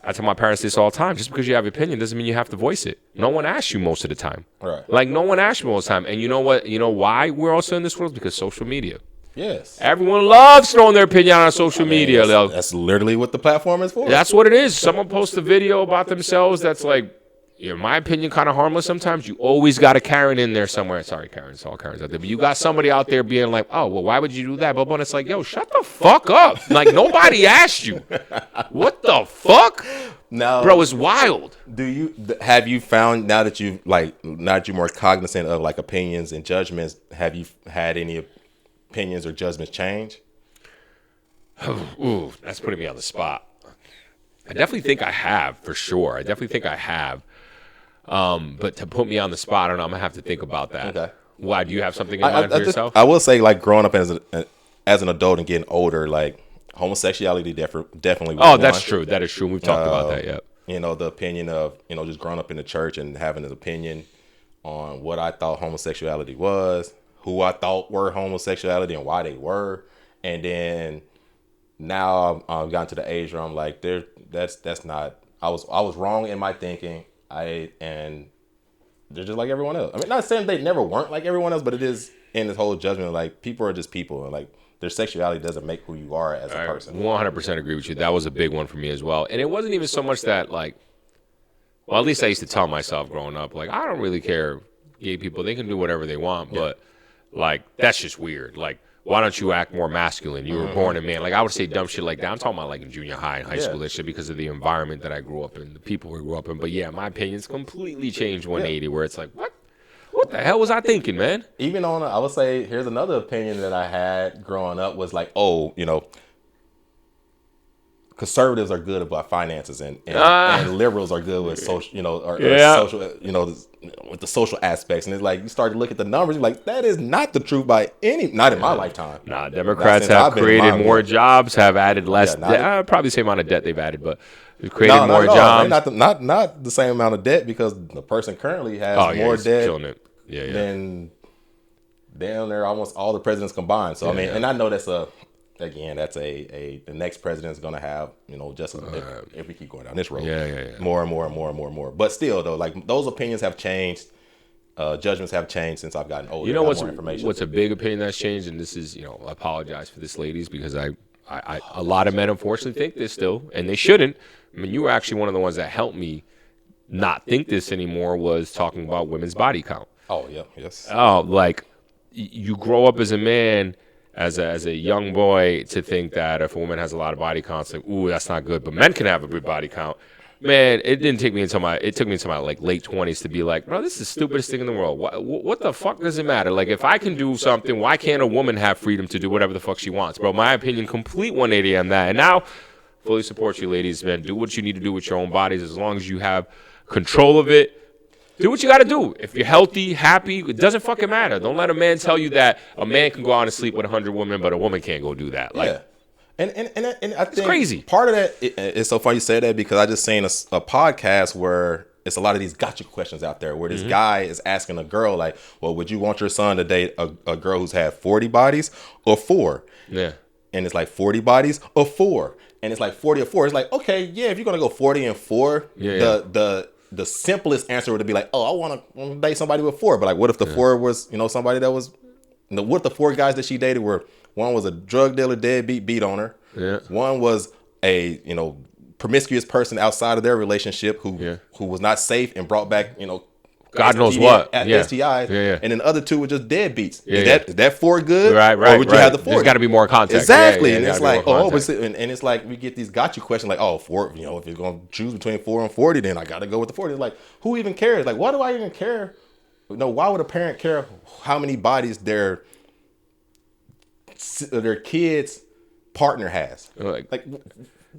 [SPEAKER 2] I tell my parents this all the time. Just because you have an opinion doesn't mean you have to voice it. No one asks you most of the time.
[SPEAKER 1] Right.
[SPEAKER 2] Like, no one asks you most of the time. And you know what? You know why we're also in this world? Because social media.
[SPEAKER 1] Yes.
[SPEAKER 2] Everyone loves throwing their opinion on social media.
[SPEAKER 1] That's literally what the platform is for.
[SPEAKER 2] That's what it is. Someone posts a video about themselves that's like, in my opinion, kind of harmless sometimes. You always got a Karen in there somewhere. Sorry, Karen. It's all Karens out there. But you got somebody out there being like, oh, well, why would you do that? But it's like, yo, shut the fuck up. Like, nobody asked you. What the fuck?
[SPEAKER 1] No,
[SPEAKER 2] bro, it's wild.
[SPEAKER 1] Have you found, now that you're more cognizant of like opinions and judgments, have you had any opinions or judgments change?
[SPEAKER 2] Ooh, that's putting me on the spot. I definitely think I have, for sure. I definitely think I have. But to put me on the spot, I don't know. I'm gonna have to think about that.
[SPEAKER 1] Okay.
[SPEAKER 2] Why? Do you have something in mind for yourself?
[SPEAKER 1] I will say, like, growing up as an adult and getting older, like, homosexuality definitely.
[SPEAKER 2] Oh, that's true. That is true. We've talked about that. Yeah.
[SPEAKER 1] the opinion of, just growing up in the church and having an opinion on what I thought homosexuality was, who I thought were homosexuality and why they were. And then now I've gotten to the age where I'm like, that's not, I was wrong in my thinking. And they're just like everyone else. I mean, not saying they never weren't like everyone else, but it is in this whole judgment, like people are just people, and like their sexuality doesn't make who you are as a person.
[SPEAKER 2] 100% agree with you. That was a big one for me as well. And it wasn't even so much that, like, well, at least I used to tell myself growing up, like, I don't really care. Gay people, they can do whatever they want, but like that's just weird. Like, why don't you act more masculine? You were born a man. Like, I would say dumb shit like that. I'm talking about like in junior high and high school and shit, because of the environment that I grew up in, the people we grew up in. But yeah, my opinions completely changed 180, where it's like, what the hell was I thinking, man?
[SPEAKER 1] Even on, I would say, here's another opinion that I had growing up was like, oh, conservatives are good about finances, and liberals are good with social, or social, with the social aspects. And it's like, you start to look at the numbers, you're like, that is not the truth by not in my lifetime.
[SPEAKER 2] Nah, Democrats have created more jobs, have added less. Probably the same amount of debt they've added, but they've created more jobs.
[SPEAKER 1] Not the same amount of debt, because the person currently has more debt
[SPEAKER 2] killing it.
[SPEAKER 1] than damn near almost all the presidents combined. So I mean, and I know that's the next president is going to have, just if we keep going down this road, more and more and more and more and more. But still, though, like those opinions have changed. Judgments have changed since I've gotten older.
[SPEAKER 2] You know what's a big opinion that's changed, and this is, I apologize for this, ladies, because I a lot of men unfortunately think this still, and they shouldn't. I mean, you were actually one of the ones that helped me not think this anymore, was talking about women's body count.
[SPEAKER 1] Oh yeah, yes.
[SPEAKER 2] Oh, like you grow up as a man, as a young boy, to think that if a woman has a lot of body count, it's like, ooh, that's not good. But men can have a good body count. Man, it took me until my like late 20s to be like, bro, this is the stupidest thing in the world. What the fuck does it matter? Like, if I can do something, why can't a woman have freedom to do whatever the fuck she wants, bro? My opinion, complete 180 on that. And now, fully support you, ladies, man. Do what you need to do with your own bodies, as long as you have control of it. Do what you got to do. If you're healthy, happy, it doesn't fucking matter. Don't let a man tell you that a man can go out and sleep with 100 women, but a woman can't go do that. Like,
[SPEAKER 1] and I think
[SPEAKER 2] crazy.
[SPEAKER 1] Part of that, it's so funny you said that, because I just seen a podcast where it's a lot of these gotcha questions out there, where this guy is asking a girl, like, well, would you want your son to date a girl who's had 40 bodies or 4?
[SPEAKER 2] Yeah.
[SPEAKER 1] And it's like 40 bodies or 4. And it's like 40 or 4. It's like, okay, yeah, if you're going to go 40 and 4, the simplest answer would be like, oh, I want to date somebody with 4. But like, what if the 4 was, somebody that was, what if the 4 guys that she dated were, one was a drug dealer, deadbeat, beat on her.
[SPEAKER 2] Yeah.
[SPEAKER 1] One was a, promiscuous person outside of their relationship who was not safe and brought back,
[SPEAKER 2] God knows what.
[SPEAKER 1] STIs.
[SPEAKER 2] Yeah.
[SPEAKER 1] And then the other 2 were just deadbeats.
[SPEAKER 2] Yeah.
[SPEAKER 1] Is that 4 good?
[SPEAKER 2] Right.
[SPEAKER 1] Or would you have the 4?
[SPEAKER 2] There's got to be more context.
[SPEAKER 1] Exactly. And it's like, and it's like, we get these gotcha questions like, 4, if you're going to choose between 4 and 40, then I got to go with the 40. It's like, who even cares? Like, why do I even care? Why would a parent care how many bodies their kid's partner has?
[SPEAKER 2] Like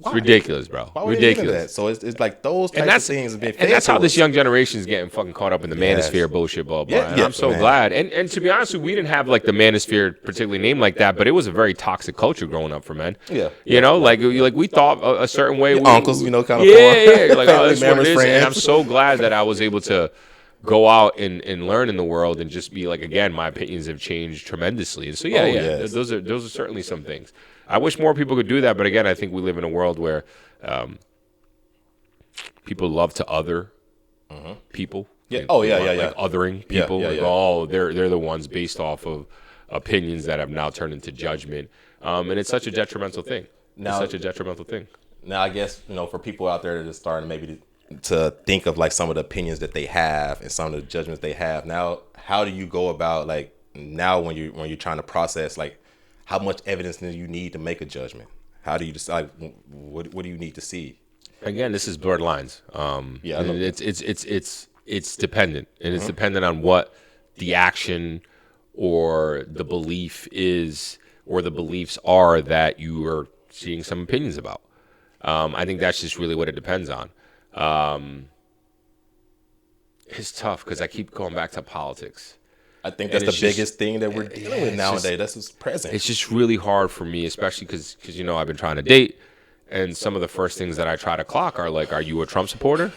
[SPEAKER 2] it's ridiculous, bro. Ridiculous.
[SPEAKER 1] So it's like those types of things.
[SPEAKER 2] And that's how this young generation is getting fucking caught up in the manosphere bullshit, blah, blah. And I'm so glad. And to be honest with you, we didn't have like the manosphere particularly named like that, but it was a very toxic culture growing up for men.
[SPEAKER 1] Yeah.
[SPEAKER 2] Like we thought a certain way.
[SPEAKER 1] Uncles, kind of.
[SPEAKER 2] Yeah. Like, oh, that's what it is. And I'm so glad that I was able to go out and learn in the world and just be like, again, my opinions have changed tremendously. And so, those are certainly some things. I wish more people could do that, but again, I think we live in a world where people love to other people.
[SPEAKER 1] Yeah.
[SPEAKER 2] Like othering people. They're the ones based off of opinions that have now turned into judgment. And it's such a detrimental thing. Now,
[SPEAKER 1] I guess, for people out there that are starting maybe to think of like some of the opinions that they have and some of the judgments they have. Now, how do you go about, like, now when you're trying to process, like, how much evidence do you need to make a judgment? How do you decide what do you need to see?
[SPEAKER 2] Again, this is blurred lines. It's dependent, and it's dependent on what the action or the belief is, or the beliefs are that you are seeing some opinions about. I think that's just really what it depends on. It's tough because I keep going back to politics.
[SPEAKER 1] I think that's the biggest thing that we're dealing with nowadays. That's what's present.
[SPEAKER 2] It's just really hard for me, especially because I've been trying to date, and some of the first things that I try to clock are like, are you a Trump supporter?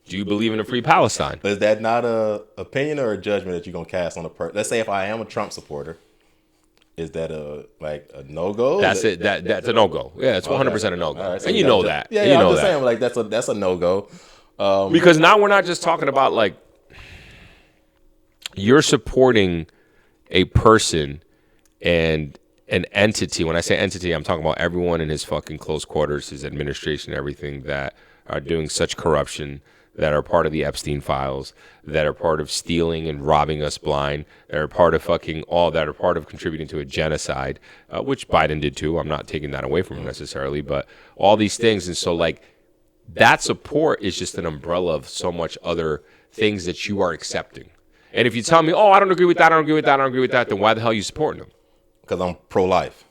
[SPEAKER 2] Do you believe in a free Palestine?
[SPEAKER 1] But is that not a opinion or a judgment that you're gonna cast on a person? Let's say if I am a Trump supporter, is that a no-go?
[SPEAKER 2] That's it. That's a no-go. Yeah, it's 100% a no-go.
[SPEAKER 1] Right, so
[SPEAKER 2] and you know that.
[SPEAKER 1] Yeah,
[SPEAKER 2] and you
[SPEAKER 1] I'm
[SPEAKER 2] know
[SPEAKER 1] just
[SPEAKER 2] that.
[SPEAKER 1] saying like that's a no-go.
[SPEAKER 2] Because now we're not just talking about like you're supporting a person and an entity. When I say entity, I'm talking about everyone in his fucking close quarters, his administration, everything that are doing such corruption, that are part of the Epstein files, that are part of stealing and robbing us blind, that are part of fucking all that are part of contributing to a genocide, which Biden did too. I'm not taking that away from him necessarily, but all these things. And so like that support is just an umbrella of so much other things that you are accepting. And if you tell me, oh, I don't agree with that, I don't agree with that, I don't agree with that, then why the hell are you supporting them?
[SPEAKER 1] Because I'm pro-life.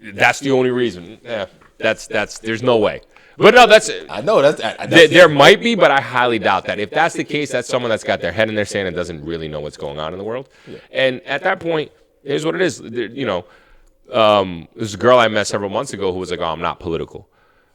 [SPEAKER 2] That's the only reason. Yeah, that's there's no way. But no, that's
[SPEAKER 1] I know that's
[SPEAKER 2] there might be, but I highly doubt that. If that's the case, that's someone that's got their head in their sand and doesn't really know what's going on in the world. Yeah. And at that point, here's what it is. You know, there's a girl I met several months ago who was like, "Oh, I'm not political."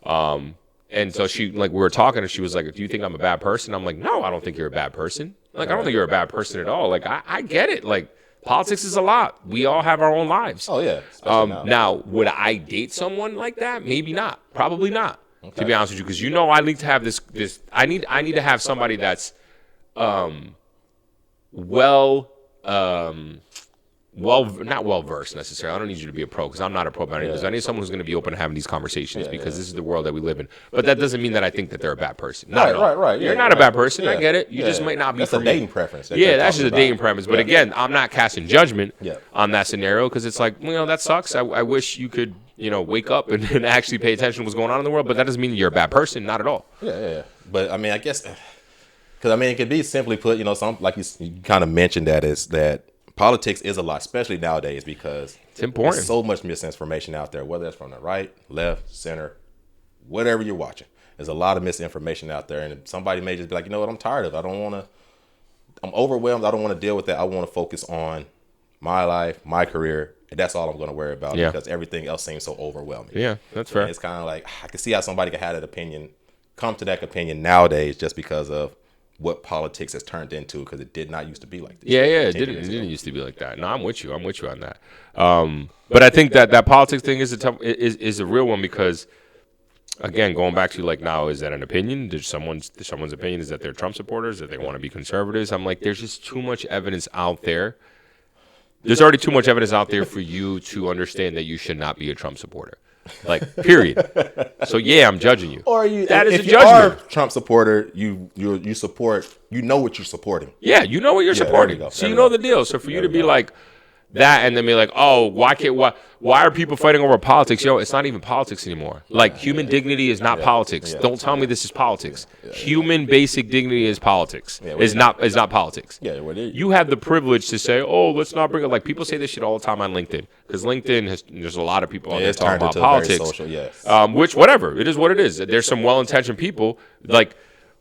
[SPEAKER 2] And so we were talking, and she was like, "Do you think I'm a bad person?" I'm like, "No, I don't think you're a bad person. Like, I don't think you're a bad person at all. Like, I get it. Like, politics is a lot. We all have our own lives."
[SPEAKER 1] Oh yeah.
[SPEAKER 2] Now, would I date someone like that? Maybe not. Probably not. Okay. To be honest with you, because I need to have this. I need to have somebody that's, not well versed necessarily. I don't need you to be a pro because I'm not a pro by any means. I need someone who's going to be open to having these conversations because this is the world that we live in. But that doesn't mean that I think that they're a bad person. Not at all.
[SPEAKER 1] Right.
[SPEAKER 2] You're not a bad person. I get it. You just might not be.
[SPEAKER 1] That's a dating preference.
[SPEAKER 2] That's just a dating preference. But again, I'm not casting judgment on that scenario because it's like, that sucks. I wish you could, wake up and actually pay attention to what's going on in the world. But that doesn't mean you're a bad person. Not at all.
[SPEAKER 1] Yeah. But I mean, I guess because it could be simply put, some like you kind of mentioned that is that. Politics is a lot, especially nowadays, because
[SPEAKER 2] it's important.
[SPEAKER 1] There's so much misinformation out there, whether it's from the right, left, center, whatever you're watching. There's a lot of misinformation out there, and somebody may just be like, you know what, I'm tired of it. I'm overwhelmed. I don't want to deal with that. I want to focus on my life, my career, and that's all I'm going to worry about because everything else seems so overwhelming.
[SPEAKER 2] Yeah, that's fair.
[SPEAKER 1] And it's kind of like, I can see how somebody could have that opinion, come to that opinion nowadays just because of what politics has turned into, because it did not used to be like this.
[SPEAKER 2] It didn't used to be like that. No, I'm with you on that. But I think that politics thing is a real one because, again, going back to like now, is that an opinion? Did someone's opinion is that they're Trump supporters, that they want to be conservatives? I'm like, there's just too much evidence out there. There's already too much evidence out there for you to understand that you should not be a Trump supporter. Like, period. So I'm judging you.
[SPEAKER 1] Or if
[SPEAKER 2] a judgment.
[SPEAKER 1] You are a Trump supporter, you support. You know what you're supporting.
[SPEAKER 2] Yeah, you know what you're supporting. So you know the deal. So for you to be like that and then be like, oh, why are people fighting over politics? It's not even politics anymore. Like, human dignity is not politics. Don't tell me this is politics. Human basic dignity is politics. Is not politics. You have the privilege to say, oh, let's not bring it. Like, people say this shit all the time on LinkedIn because LinkedIn there's a lot of people on there talking about politics.
[SPEAKER 1] Social,
[SPEAKER 2] which, whatever, it is what it is. There's some well-intentioned people like.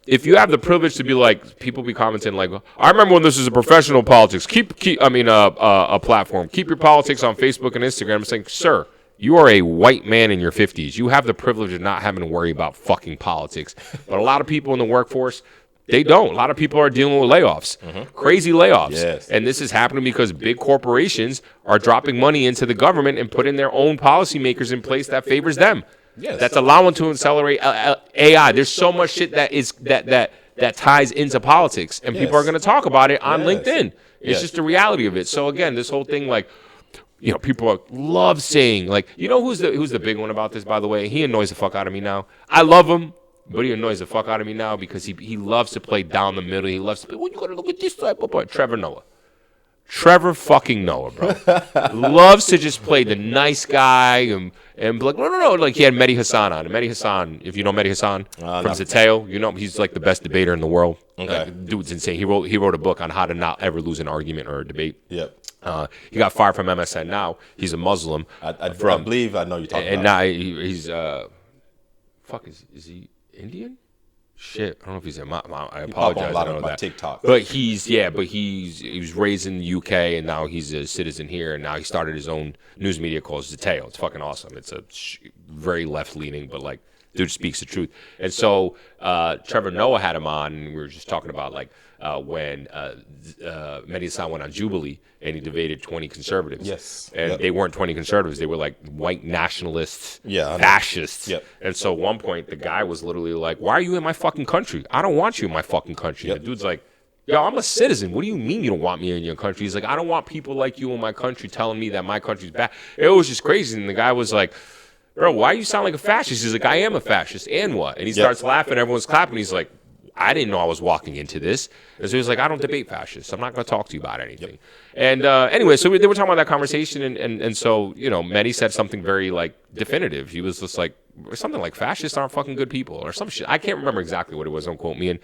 [SPEAKER 2] If you have the privilege to be like, people be commenting like, I remember when this was a professional politics. A platform. Keep your politics on Facebook and Instagram. I'm saying, sir, you are a white man in your 50s. You have the privilege of not having to worry about fucking politics. But a lot of people in the workforce, they don't. A lot of people are dealing with layoffs, crazy layoffs.
[SPEAKER 1] Yes.
[SPEAKER 2] And this is happening because big corporations are dropping money into the government and putting their own policymakers in place that favors them.
[SPEAKER 1] Yes.
[SPEAKER 2] That's allowing to accelerate AI. There's so much shit that ties into politics, and people are going to talk about it on LinkedIn. It's just the reality of it. So again, this whole thing, like, people love saying, like, who's the big one about this, by the way? He annoys the fuck out of me now. I love him, but he annoys the fuck out of me now because he loves to play down the middle. He loves to play, well, you got to look at this type of Trevor Noah. Trevor fucking Noah, bro. Loves to just play the nice guy and be like, no. Like, he had Mehdi Hassan on. And Mehdi Hassan, if you know Mehdi Hassan from Zateo, he's like the best debater in the world.
[SPEAKER 1] Okay.
[SPEAKER 2] Like, dude's insane. He wrote a book on how to not ever lose an argument or a debate.
[SPEAKER 1] Yep.
[SPEAKER 2] He got fired from MSN now. He's a Muslim.
[SPEAKER 1] I believe I know you're talking about.
[SPEAKER 2] And now he's, is he Indian? shit. I don't know if he's in my I
[SPEAKER 1] He pop on
[SPEAKER 2] apologize.
[SPEAKER 1] a lot
[SPEAKER 2] I don't
[SPEAKER 1] of
[SPEAKER 2] know
[SPEAKER 1] my
[SPEAKER 2] that.
[SPEAKER 1] TikTok.
[SPEAKER 2] But he was raised in the UK and now he's a citizen here and now he started his own news media called Zateo. It's fucking awesome. It's a very left leaning, but like dude speaks the truth. And so Trevor Noah had him on, and we were just talking about like when Mehdi Hassan went on Jubilee and he debated 20 conservatives.
[SPEAKER 1] Yes.
[SPEAKER 2] And they weren't 20 conservatives. They were like white nationalists, fascists.
[SPEAKER 1] Yep.
[SPEAKER 2] And so at one point, the guy was literally like, why are you in my fucking country? I don't want you in my fucking country.
[SPEAKER 1] Yep.
[SPEAKER 2] The dude's like, yo, I'm a citizen. What do you mean you don't want me in your country? He's like, I don't want people like you in my country telling me that my country's bad. It was just crazy. And the guy was like, bro, why you sound like a fascist? He's like, I am a fascist. And what? And he starts laughing. Everyone's clapping. He's like, I didn't know I was walking into this. And so he was like, I don't debate fascists. I'm not going to talk to you about anything. And anyway, so they were talking about that conversation. And so, you know, Mehdi said something very, like, definitive. He was just like, something like fascists aren't fucking good people or some shit. I can't remember exactly what it was. Don't quote me.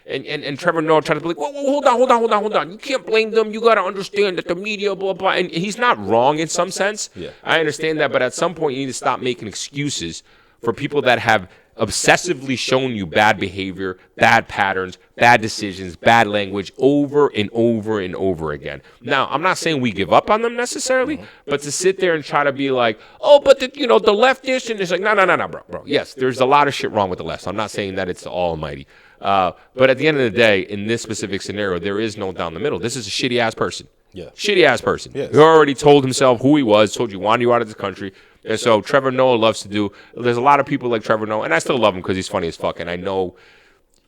[SPEAKER 2] And Trevor Noah tried to be like, whoa, hold on. You can't blame them. You got to understand that the media, blah, blah. And he's not wrong in some sense.
[SPEAKER 1] Yeah.
[SPEAKER 2] I understand that. But at some point, you need to stop making excuses for people that have obsessively shown you bad behavior, bad patterns, bad decisions, bad language over and over and over again. Now, I'm not saying we give up on them necessarily, but to sit there and try to be like, oh, but the leftists, and it's like, no, bro. Yes, there's a lot of shit wrong with the left. I'm not saying that it's the almighty. But at the end of the day, in this specific scenario, there is no down the middle. This is a shitty ass person.
[SPEAKER 1] Yeah.
[SPEAKER 2] Shitty ass person.
[SPEAKER 1] Yes.
[SPEAKER 2] Who already told himself who he was, told you wanted you out of this country. And so Trevor Noah loves to do. There's a lot of people like Trevor Noah, and I still love him because he's funny as fuck. And I know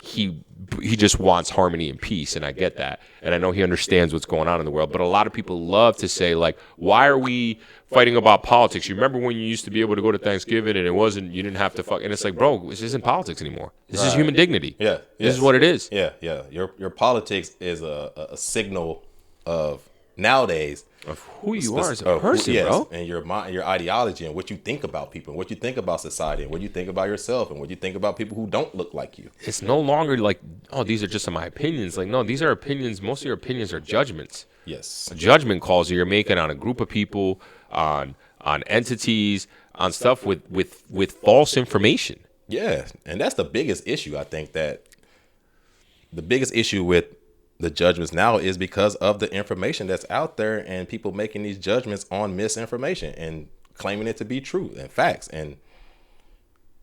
[SPEAKER 2] he just wants harmony and peace, and I get that. And I know he understands what's going on in the world. But a lot of people love to say, like, why are we fighting about politics? You remember when you used to be able to go to Thanksgiving and you didn't have to fuck. And it's like, bro, this isn't politics anymore. This is human dignity.
[SPEAKER 1] Yeah.
[SPEAKER 2] This is what it is.
[SPEAKER 1] Yeah. Your politics is a signal of nowadays
[SPEAKER 2] Of who you are as a person, bro.
[SPEAKER 1] And your mind, your ideology, and what you think about people, and what you think about society, and what you think about yourself, and what you think about people who don't look like you.
[SPEAKER 2] It's no longer like, oh, these are just my opinions. Like, no, these are opinions. Most of your opinions are judgments.
[SPEAKER 1] Yes.
[SPEAKER 2] Judgment calls you're making on a group of people, on entities, on stuff with false information.
[SPEAKER 1] Yeah, and that's the biggest issue. I think that the biggest issue with the judgments now is because of the information that's out there and people making these judgments on misinformation and claiming it to be true and facts and,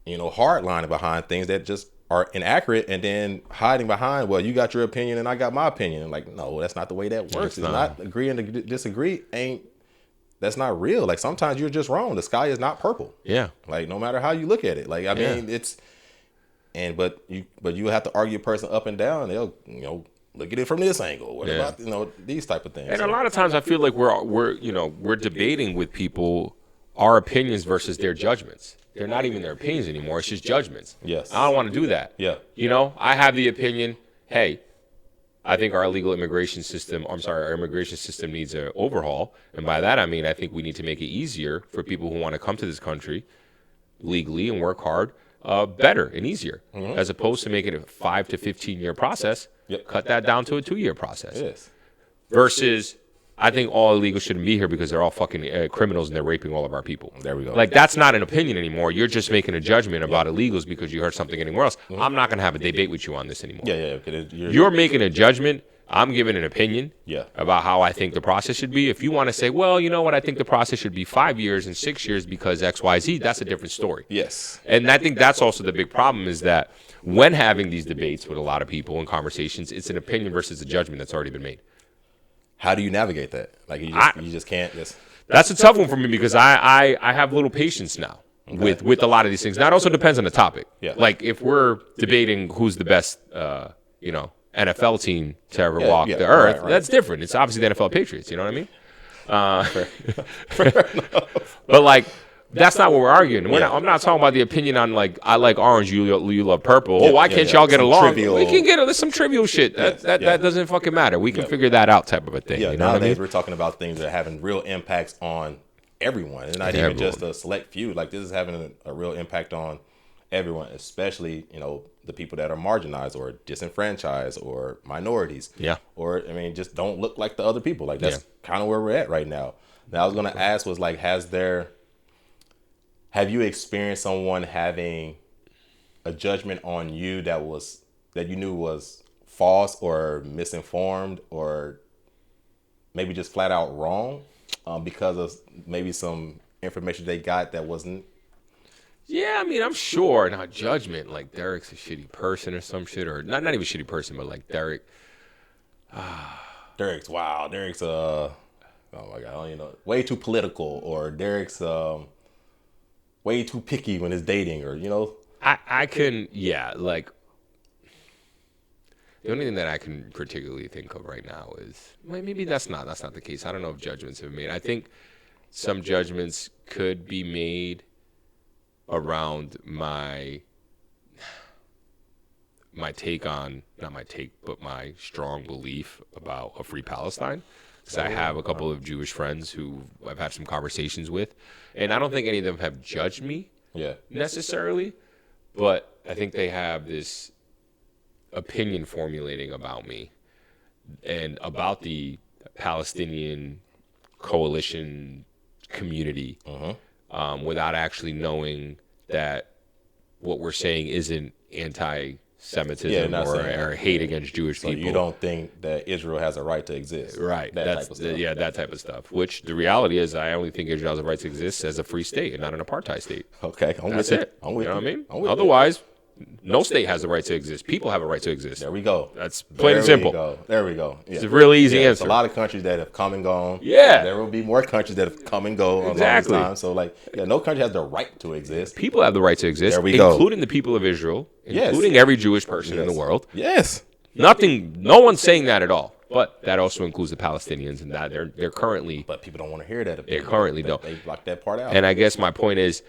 [SPEAKER 1] hardlining behind things that just are inaccurate and then hiding behind, well, you got your opinion and I got my opinion. And like, no, that's not the way that works. It's not agreeing to disagree. That's not real. Like sometimes you're just wrong. The sky is not purple.
[SPEAKER 2] Yeah.
[SPEAKER 1] Like no matter how you look at it. Like, I mean, but you have to argue a person up and down. They'll, look at it from this angle. What about these type of things?
[SPEAKER 2] And a lot of times I feel like we're debating with people our opinions versus their judgments. They're not even their opinions anymore. It's just judgments.
[SPEAKER 1] Yes.
[SPEAKER 2] I don't want to do that.
[SPEAKER 1] Yeah.
[SPEAKER 2] I have the opinion, hey, I think our immigration system needs an overhaul. And by that, I mean, I think we need to make it easier for people who want to come to this country legally and work hard, better and easier, as opposed to making it a 5 to 15-year process.
[SPEAKER 1] Yep.
[SPEAKER 2] Cut that down to a 2-year process.
[SPEAKER 1] Yes.
[SPEAKER 2] Versus, I think all illegals shouldn't be here because they're all fucking criminals and they're raping all of our people.
[SPEAKER 1] There we go.
[SPEAKER 2] Like, that's not an opinion anymore. You're just making a judgment about illegals because you heard something anywhere else. I'm not going to have a debate with you on this anymore.
[SPEAKER 1] Yeah.
[SPEAKER 2] You're making a judgment. I'm giving an opinion about how I think the process should be. If you want to say, well, you know what, I think the process should be 5 years and 6 years because X, Y, Z, that's a different story.
[SPEAKER 1] Yes.
[SPEAKER 2] And I think that's also the big problem is that when having these debates with a lot of people and conversations, it's an opinion versus a judgment that's already been made.
[SPEAKER 1] How do you navigate that? Like you just can't just.
[SPEAKER 2] That's a tough one for me because I have little patience now with a lot of these things. Now it also depends on the topic.
[SPEAKER 1] Yeah.
[SPEAKER 2] Like if we're debating who's the best, NFL team to ever walk the earth,
[SPEAKER 1] right.
[SPEAKER 2] That's different. It's obviously the NFL Patriots. You know what I mean?
[SPEAKER 1] Fair enough.
[SPEAKER 2] But like. That's not what we're arguing. I'm not talking about the opinion on like I like orange, you love purple. Why can't y'all get along? We can get some trivial shit. That doesn't fucking matter. We can figure that out, type of a thing.
[SPEAKER 1] Yeah,
[SPEAKER 2] you know what I mean?
[SPEAKER 1] We're talking about things that are having real impacts on everyone. It's not even just a select few. Like this is having a real impact on everyone, especially the people that are marginalized or disenfranchised or minorities.
[SPEAKER 2] Yeah.
[SPEAKER 1] Or just don't look like the other people. Like that's kind of where we're at right now. Now I was gonna ask was like, have you experienced someone having a judgment on you that you knew was false or misinformed or maybe just flat out wrong because of maybe some information they got that wasn't.
[SPEAKER 2] Yeah, I mean, I'm sure. Now, judgment, like Derek's a shitty person or some shit, or not even a shitty person, but like Derek.
[SPEAKER 1] Derek's wow. Derek's oh my god, I don't even know. Way too political, or Derek's way too picky when it's dating, or
[SPEAKER 2] I can, yeah, like the only thing that I can particularly think of right now is maybe that's not the case. I don't know if judgments have been made. I think some judgments could be made around my take on, not my take, but my strong belief about a free Palestine. Because I have a couple of Jewish friends who I've had some conversations with, and I don't think any of them have judged me necessarily, but I think they have this opinion formulating about me and about the Palestinian coalition community without actually knowing that what we're saying isn't anti-Semitism or hate against Jewish people.
[SPEAKER 1] You don't think that Israel has a right to exist,
[SPEAKER 2] right?
[SPEAKER 1] That type of stuff.
[SPEAKER 2] That type of stuff. Which the reality is, I only think Israel has a right to exist as a free state and not an apartheid state.
[SPEAKER 1] Okay,
[SPEAKER 2] that's it. You know what I mean? Otherwise, no state has a right to exist. People have a right to exist.
[SPEAKER 1] There we go.
[SPEAKER 2] That's plain and simple.
[SPEAKER 1] There we go. Yeah.
[SPEAKER 2] It's a really easy answer.
[SPEAKER 1] There's a lot of countries that have come and gone.
[SPEAKER 2] Yeah.
[SPEAKER 1] There will be more countries that have come and go
[SPEAKER 2] exactly.
[SPEAKER 1] along the time. So, no country has the right to exist.
[SPEAKER 2] People have the right to exist, including the people of Israel, including every Jewish person in the world.
[SPEAKER 1] Yes.
[SPEAKER 2] No one's saying that at all. But that also includes the Palestinians, and that they're currently.
[SPEAKER 1] But people don't want to hear that.
[SPEAKER 2] They currently don't.
[SPEAKER 1] They block that part out.
[SPEAKER 2] And I guess my point is,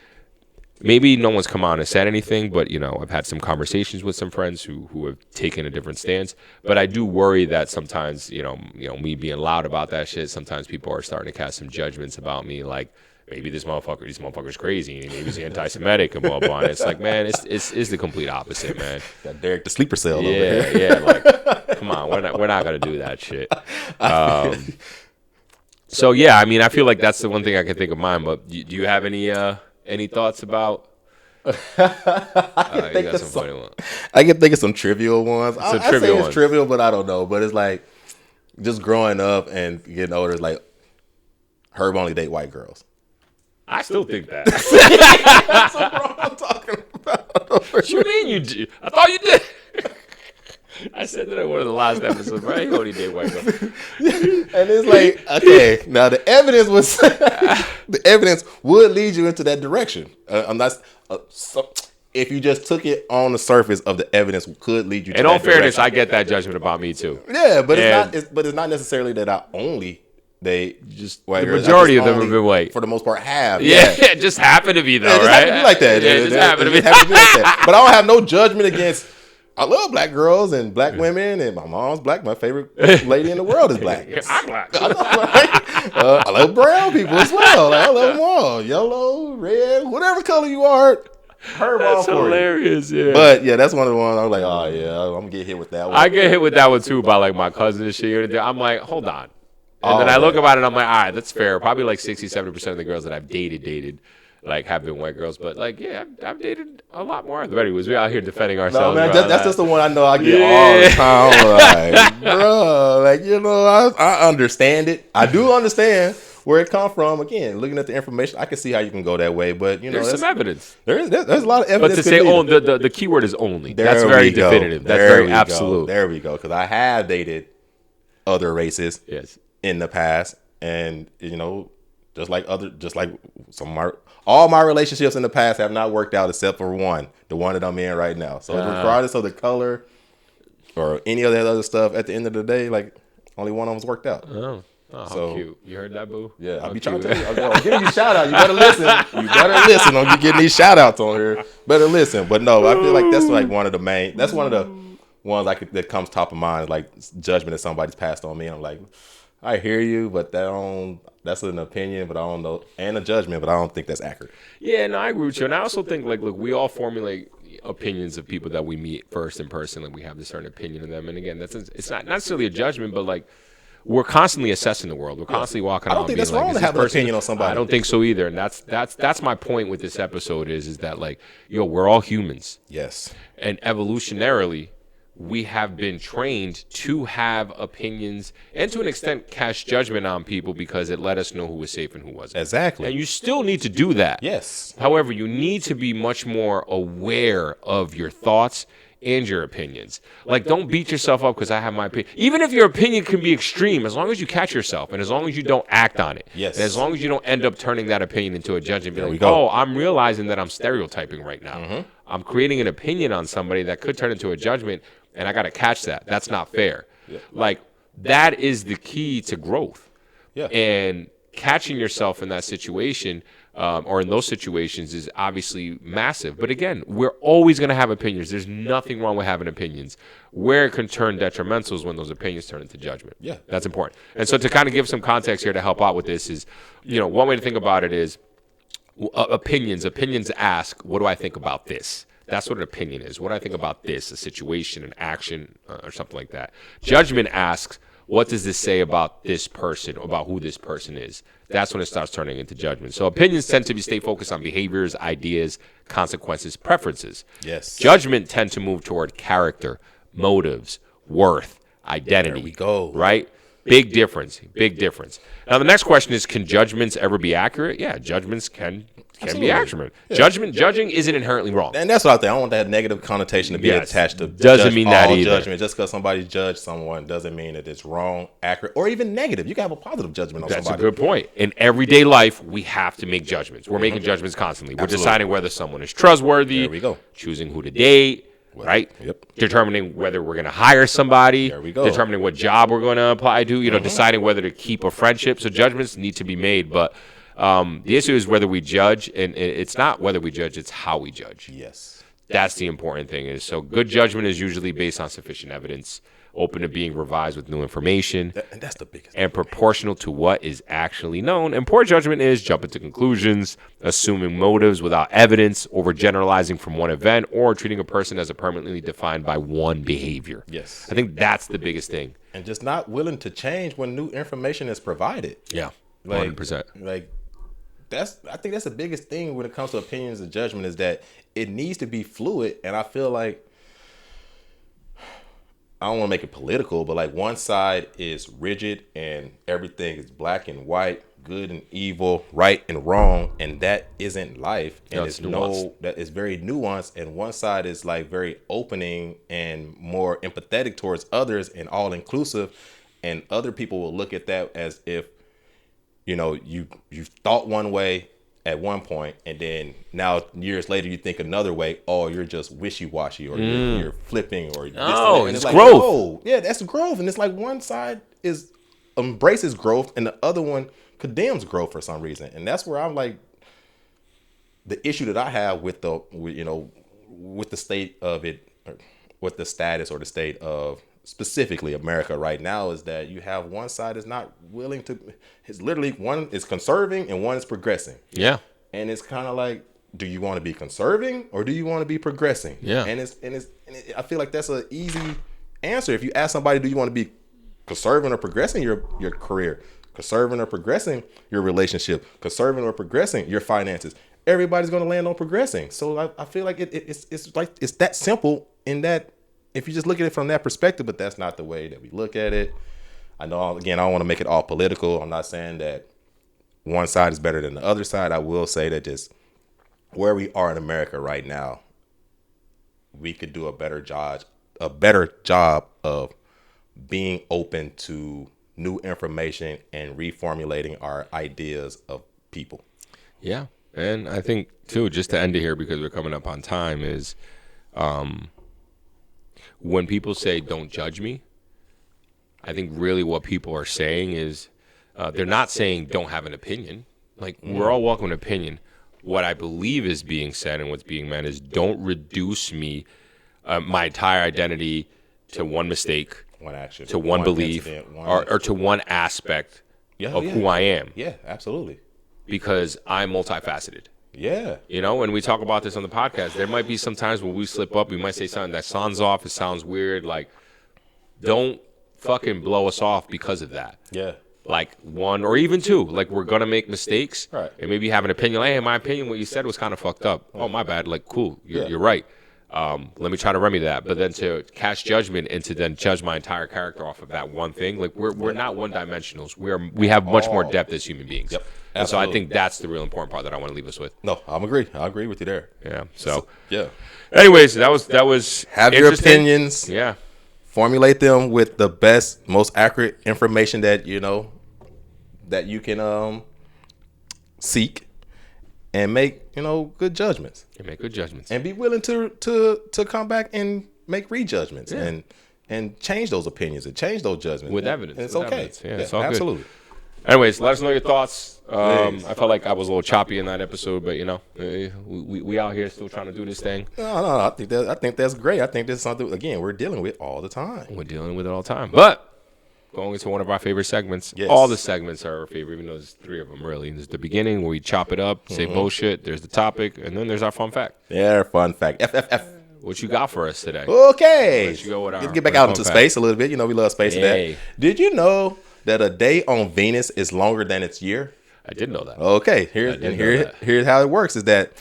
[SPEAKER 2] maybe no one's come on and said anything, but I've had some conversations with some friends who have taken a different stance. But I do worry that sometimes, me being loud about that shit, sometimes people are starting to cast some judgments about me, like maybe this motherfucker's crazy, and maybe he's anti-Semitic and blah blah. And it's like, man, it's the complete opposite, man.
[SPEAKER 1] Got Derek the sleeper cell over here.
[SPEAKER 2] Yeah, like, come on, we're not gonna do that shit. So yeah, I mean, I feel like that's the one thing I can think of mine. But do you have any thoughts about?
[SPEAKER 1] I can think of some trivial ones. I say it's trivial, but I don't know. But it's like just growing up and getting older. It's like Herb only date white girls.
[SPEAKER 2] I still think that.
[SPEAKER 1] That's what I'm talking about.
[SPEAKER 2] What you mean you do? I thought you did. I said that in one of the last episodes, right? He only did white girls.
[SPEAKER 1] And it's like, okay, now the evidence would lead you into that direction. If you just took it on the surface of the evidence, could lead you to that direction.
[SPEAKER 2] In all fairness, I get that judgment about me too.
[SPEAKER 1] Yeah, but it's not necessarily that I only. They just
[SPEAKER 2] the majority of them have been white
[SPEAKER 1] for the most part. Have
[SPEAKER 2] it just happened to be though,
[SPEAKER 1] right?
[SPEAKER 2] Happen
[SPEAKER 1] to be like that.
[SPEAKER 2] It just happened to be
[SPEAKER 1] like that. But I don't have no judgment against. I love black girls and black women, and my mom's black. My favorite lady in the world is black.
[SPEAKER 2] I'm black.
[SPEAKER 1] I love brown people as well. I love them all. Yellow, red, whatever color you are.
[SPEAKER 2] That's hilarious, yeah.
[SPEAKER 1] But yeah, that's one of the ones I'm like, oh yeah, I'm gonna get hit with that one.
[SPEAKER 2] I get hit with that one too by like my cousin and shit. I'm like, hold on. And then I look about it and I'm like, all right, that's fair. Probably like 60-70% of the girls that I've dated, like have been white girls. But like, yeah, I've dated a lot more. But anyways, we're out here defending ourselves.
[SPEAKER 1] No, man, that's just the one I know I get all the time. Like, bro, like, I understand it. I do understand where it comes from. Again, looking at the information, I can see how you can go that way. But
[SPEAKER 2] there's some evidence.
[SPEAKER 1] There's a lot of evidence.
[SPEAKER 2] But to say the key word is only. That's very definitive. That's very absolute.
[SPEAKER 1] There we go. Because I have dated other races.
[SPEAKER 2] Yes.
[SPEAKER 1] In the past, and just like all my relationships in the past have not worked out except for the one that I'm in right now. So regardless of the color or any of that other stuff, at the end of the day, like only one of them's worked out.
[SPEAKER 2] Oh, how cute! You heard that, boo?
[SPEAKER 1] Yeah, I'll be trying to tell you. I'm giving you shout out. You better listen. You better listen. Don't be getting these shout outs on here. Better listen. But no, I feel like that's like one of the main. That's one of the ones that comes top of mind, like judgment that somebody's passed on me. And I'm like, I hear you, but that's an opinion, but I don't know, and a judgment, but I don't think that's accurate.
[SPEAKER 2] Yeah, no, I agree with you. And I also think, like, look, we all formulate opinions of people that we meet first in person. Like, we have this certain opinion of them. And again, it's not necessarily a judgment, but like, we're constantly assessing the world. We're constantly walking
[SPEAKER 1] I don't
[SPEAKER 2] around
[SPEAKER 1] think
[SPEAKER 2] being
[SPEAKER 1] that's
[SPEAKER 2] like,
[SPEAKER 1] wrong
[SPEAKER 2] is
[SPEAKER 1] to
[SPEAKER 2] this
[SPEAKER 1] have an
[SPEAKER 2] person-
[SPEAKER 1] opinion on somebody.
[SPEAKER 2] I don't think so either. And that's my point with this episode is that, like, we're all humans.
[SPEAKER 1] Yes.
[SPEAKER 2] And evolutionarily, we have been trained to have opinions and to an extent cast judgment on people because it let us know who was safe and who wasn't.
[SPEAKER 1] Exactly.
[SPEAKER 2] And you still need to do that.
[SPEAKER 1] Yes.
[SPEAKER 2] However, you need to be much more aware of your thoughts and your opinions. Like, don't beat yourself up because I have my opinion. Even if your opinion can be extreme, as long as you catch yourself and as long as you don't act on it.
[SPEAKER 1] Yes.
[SPEAKER 2] And as long as you don't end up turning that opinion into a judgment and be
[SPEAKER 1] There we
[SPEAKER 2] like,
[SPEAKER 1] go.
[SPEAKER 2] oh, I'm realizing that I'm stereotyping right now. I'm creating an opinion on somebody that could turn into a judgment, and I got to catch that. That's not fair.
[SPEAKER 1] Yeah.
[SPEAKER 2] Like, that is the key to growth.
[SPEAKER 1] Yeah.
[SPEAKER 2] And catching yourself in that situation or in those situations is obviously massive. But again, we're always going to have opinions. There's nothing wrong with having opinions. Where it can turn detrimental is when those opinions turn into judgment.
[SPEAKER 1] Yeah.
[SPEAKER 2] That's important. And so to kind of give some context here to help out with this is, one way to think about it is opinions. Opinions ask, what do I think about this? That's what an opinion is. What do I think about this, a situation, an action, or something like that? Judgment asks, what does this say about this person, about who this person is? That's when it starts turning into judgment. So opinions tend to stay focused on behaviors, ideas, consequences, preferences.
[SPEAKER 1] Yes.
[SPEAKER 2] Judgment tend to move toward character, motives, worth, identity.
[SPEAKER 1] There we go.
[SPEAKER 2] Right? Big difference. Big difference. Now, the next question is, can judgments ever be accurate? Yeah, judgments can be accurate. Yeah. Judging isn't inherently wrong.
[SPEAKER 1] And that's what I think. I don't want that negative connotation to be attached to
[SPEAKER 2] doesn't mean that either.
[SPEAKER 1] Judgment. Just because somebody judged someone doesn't mean that it's wrong, accurate, or even negative. You can have a positive judgment on somebody.
[SPEAKER 2] That's a good point. In everyday life, we have to make judgments. We're making judgments constantly. We're deciding whether someone is trustworthy.
[SPEAKER 1] There we go.
[SPEAKER 2] Choosing who to date. Right?
[SPEAKER 1] Yep.
[SPEAKER 2] Determining whether we're going to hire somebody.
[SPEAKER 1] There we go.
[SPEAKER 2] Determining what job we're going to apply to. Deciding whether to keep a friendship. So judgments need to be made. But the issue is whether we judge, and it's not whether we judge, it's how we judge.
[SPEAKER 1] Yes.
[SPEAKER 2] That's the important thing. Is so good judgment is usually based on sufficient evidence, open to being revised with new information,
[SPEAKER 1] And that's the biggest
[SPEAKER 2] and proportional to what is actually known. And poor judgment is jumping to conclusions, assuming motives without evidence, overgeneralizing from one event, or treating a person as a permanently defined by one behavior.
[SPEAKER 1] Yes.
[SPEAKER 2] I think that's the biggest thing.
[SPEAKER 1] And just not willing to change when new information is provided.
[SPEAKER 2] Yeah,
[SPEAKER 1] Like,
[SPEAKER 2] 100%.
[SPEAKER 1] Like, I think that's the biggest thing when it comes to opinions and judgment is that it needs to be fluid. And I feel like, I don't want to make it political, but like one side is rigid and everything is black and white, good and evil, right and wrong, and that isn't life. And
[SPEAKER 2] That's nuanced.
[SPEAKER 1] that is very nuanced. And one side is like very opening and more empathetic towards others and all inclusive. And other people will look at that as if, you thought one way at one point, and then now years later you think another way. Oh, you're just wishy-washy, or you're flipping, or
[SPEAKER 2] No,
[SPEAKER 1] and
[SPEAKER 2] it's
[SPEAKER 1] like,
[SPEAKER 2] growth.
[SPEAKER 1] oh, yeah, that's growth. And it's like one side embraces growth, and the other one condemns growth for some reason. And that's where I'm like, the issue that I have with the state of it, with the status or the state of specifically America right now, is that you have one side is not willing to. It's literally one is conserving and one is progressing.
[SPEAKER 2] Yeah.
[SPEAKER 1] And it's kind of like, do you want to be conserving or do you want to be progressing?
[SPEAKER 2] Yeah.
[SPEAKER 1] And I feel like that's an easy answer. If you ask somebody, do you want to be conserving or progressing your career, conserving or progressing your relationship, conserving or progressing your finances, everybody's going to land on progressing. So I feel like it's like it's that simple in that if you just look at it from that perspective, but that's not the way that we look at it. I know, again, I don't want to make it all political. I'm not saying that one side is better than the other side. I will say that just where we are in America right now, we could do a better job of being open to new information and reformulating our ideas of people.
[SPEAKER 2] Yeah. And I think, too, just to end it here because we're coming up on time, is when people say, don't judge me, I think really what people are saying is they're not saying don't have an opinion. Like, we're all welcome to an opinion. What I believe is being said and what's being meant is don't reduce me, my entire identity to one mistake,
[SPEAKER 1] One action,
[SPEAKER 2] to one belief,
[SPEAKER 1] incident,
[SPEAKER 2] or to one aspect of who I am.
[SPEAKER 1] Yeah, absolutely.
[SPEAKER 2] Because I'm multifaceted.
[SPEAKER 1] Yeah.
[SPEAKER 2] And we talk about this on the podcast. There might be some times when we slip up. We might say something that sounds off. It sounds weird. Like, don't fucking blow us off because of that.
[SPEAKER 1] Yeah.
[SPEAKER 2] Like one or even two, like we're gonna make mistakes,
[SPEAKER 1] Right.
[SPEAKER 2] and maybe have an opinion. Like, hey, in my opinion, what you said was kind of fucked up. Oh, my bad. Like, cool, you're right. Let me try to remedy that. But then to cast judgment and to then judge my entire character off of that one thing, like we're not one dimensionals. We have much more depth as human beings.
[SPEAKER 1] Yep.
[SPEAKER 2] And so I think that's the real important part that I want to leave us with.
[SPEAKER 1] No, I agree with you there.
[SPEAKER 2] Yeah. So
[SPEAKER 1] yeah.
[SPEAKER 2] anyways, that was
[SPEAKER 1] have your opinions.
[SPEAKER 2] Yeah.
[SPEAKER 1] Formulate them with the best, most accurate information that that you can seek, and make good judgments. And be willing to come back and make rejudgments and change those opinions and change those judgments
[SPEAKER 2] with evidence.
[SPEAKER 1] And it's
[SPEAKER 2] with
[SPEAKER 1] okay.
[SPEAKER 2] Evidence. Yeah, it's all
[SPEAKER 1] absolutely.
[SPEAKER 2] Good. Anyways, let us know your thoughts. I felt like I was a little choppy in that episode, but we out here still trying to do this thing.
[SPEAKER 1] No, I think that's great. I think that's something again we're dealing with all the time.
[SPEAKER 2] We're dealing with it all the time, but. Going into one of our favorite segments.
[SPEAKER 1] Yes.
[SPEAKER 2] All the segments are our favorite, even though there's three of them, really. There's the beginning where we chop it up, say bullshit. There's the topic, and then there's our fun fact.
[SPEAKER 1] Yeah, fun fact. FFF.
[SPEAKER 2] What you got for us today?
[SPEAKER 1] Okay.
[SPEAKER 2] Let's go with our
[SPEAKER 1] get back out into space a little bit. We love space and
[SPEAKER 2] Yay.
[SPEAKER 1] that. Did you know that a day on Venus is longer than its year?
[SPEAKER 2] I did know that.
[SPEAKER 1] Okay. Here's how it works is that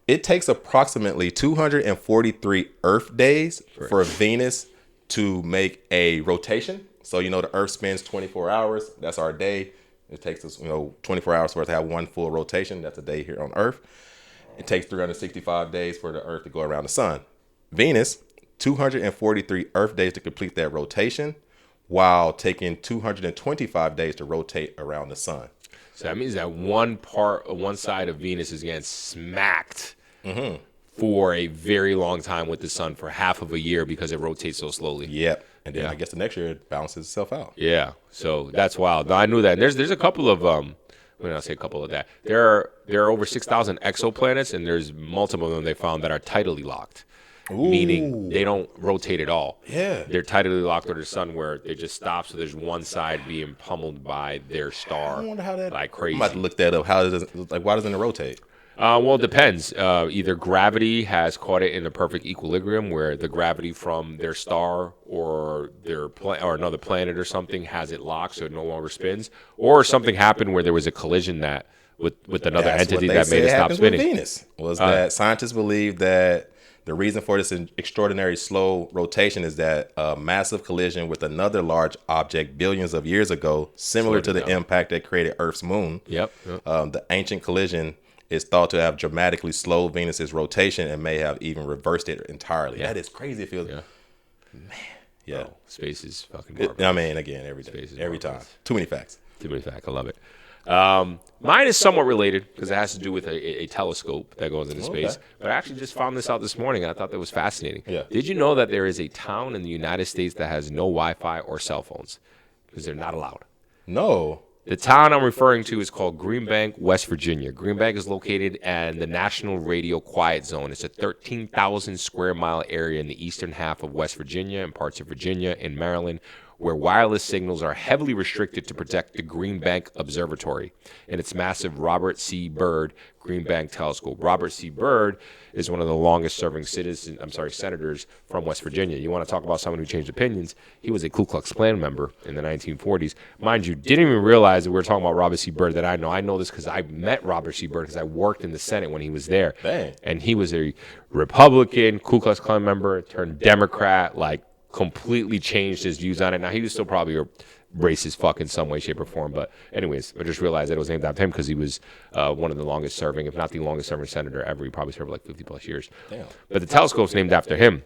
[SPEAKER 1] it takes approximately 243 Earth days for Venus to make a rotation. So, the Earth spins 24 hours. That's our day. It takes us, 24 hours for us to have one full rotation. That's a day here on Earth. It takes 365 days for the Earth to go around the sun. Venus, 243 Earth days to complete that rotation, while taking 225 days to rotate around the sun.
[SPEAKER 2] So that means that one side of Venus is getting smacked for a very long time with the sun for half of a year because it rotates so slowly.
[SPEAKER 1] Yep. And then I guess the next year it balances itself out.
[SPEAKER 2] Yeah. So that's wild. I knew that. And there's a couple of when I say a couple of that, there are over 6,000 exoplanets, and there's multiple of them they found that are tidally locked.
[SPEAKER 1] Ooh.
[SPEAKER 2] Meaning they don't rotate at all.
[SPEAKER 1] Yeah.
[SPEAKER 2] They're tidally locked to the sun where they just stop, so there's one side being pummeled by their star.
[SPEAKER 1] I wonder how that
[SPEAKER 2] like crazy.
[SPEAKER 1] I'm about to look that up. Why doesn't it rotate?
[SPEAKER 2] Well, it depends. Either gravity has caught it in a perfect equilibrium where the gravity from their star or or another planet or something has it locked so it no longer spins, or something happened where there was a collision with another entity that made it stop spinning.
[SPEAKER 1] With Venus was that scientists believe that the reason for this extraordinary slow rotation is that a massive collision with another large object billions of years ago, similar to the impact that created Earth's moon.
[SPEAKER 2] Yep.
[SPEAKER 1] The ancient collision is thought to have dramatically slowed Venus's rotation and may have even reversed it entirely. Yeah. That is crazy. It feels, man. Yeah,
[SPEAKER 2] space is fucking marvelous.
[SPEAKER 1] Again, every day, every time. Too many facts.
[SPEAKER 2] Too many facts. I love it. Mine is somewhat related because it has to do with a telescope that goes into space. But I actually just found this out this morning, and I thought that was fascinating.
[SPEAKER 1] Yeah.
[SPEAKER 2] Did you know that there is a town in the United States that has no Wi-Fi or cell phones because they're not allowed?
[SPEAKER 1] No.
[SPEAKER 2] The town I'm referring to is called Greenbank, West Virginia. Greenbank is located in the National Radio Quiet Zone. It's a 13,000 square mile area in the eastern half of West Virginia and parts of Virginia and Maryland, where wireless signals are heavily restricted to protect the Greenbank Observatory and its massive Robert C. Byrd Greenbank Telescope. Robert C. Byrd is one of the longest-serving senators from West Virginia. You want to talk about someone who changed opinions? He was a Ku Klux Klan member in the 1940s. Mind you, didn't even realize that we were talking about Robert C. Byrd that I know. I know this because I met Robert C. Byrd because I worked in the Senate when he was there.
[SPEAKER 1] Dang.
[SPEAKER 2] And he was a Republican, Ku Klux Klan member, turned Democrat, completely changed his views on it. Now, he was still probably a racist fuck in some way, shape, or form. But anyways, I just realized that it was named after him because he was one of the longest serving, if not the longest serving senator ever. He probably served 50 plus years.
[SPEAKER 1] Damn.
[SPEAKER 2] But the telescope's named after him.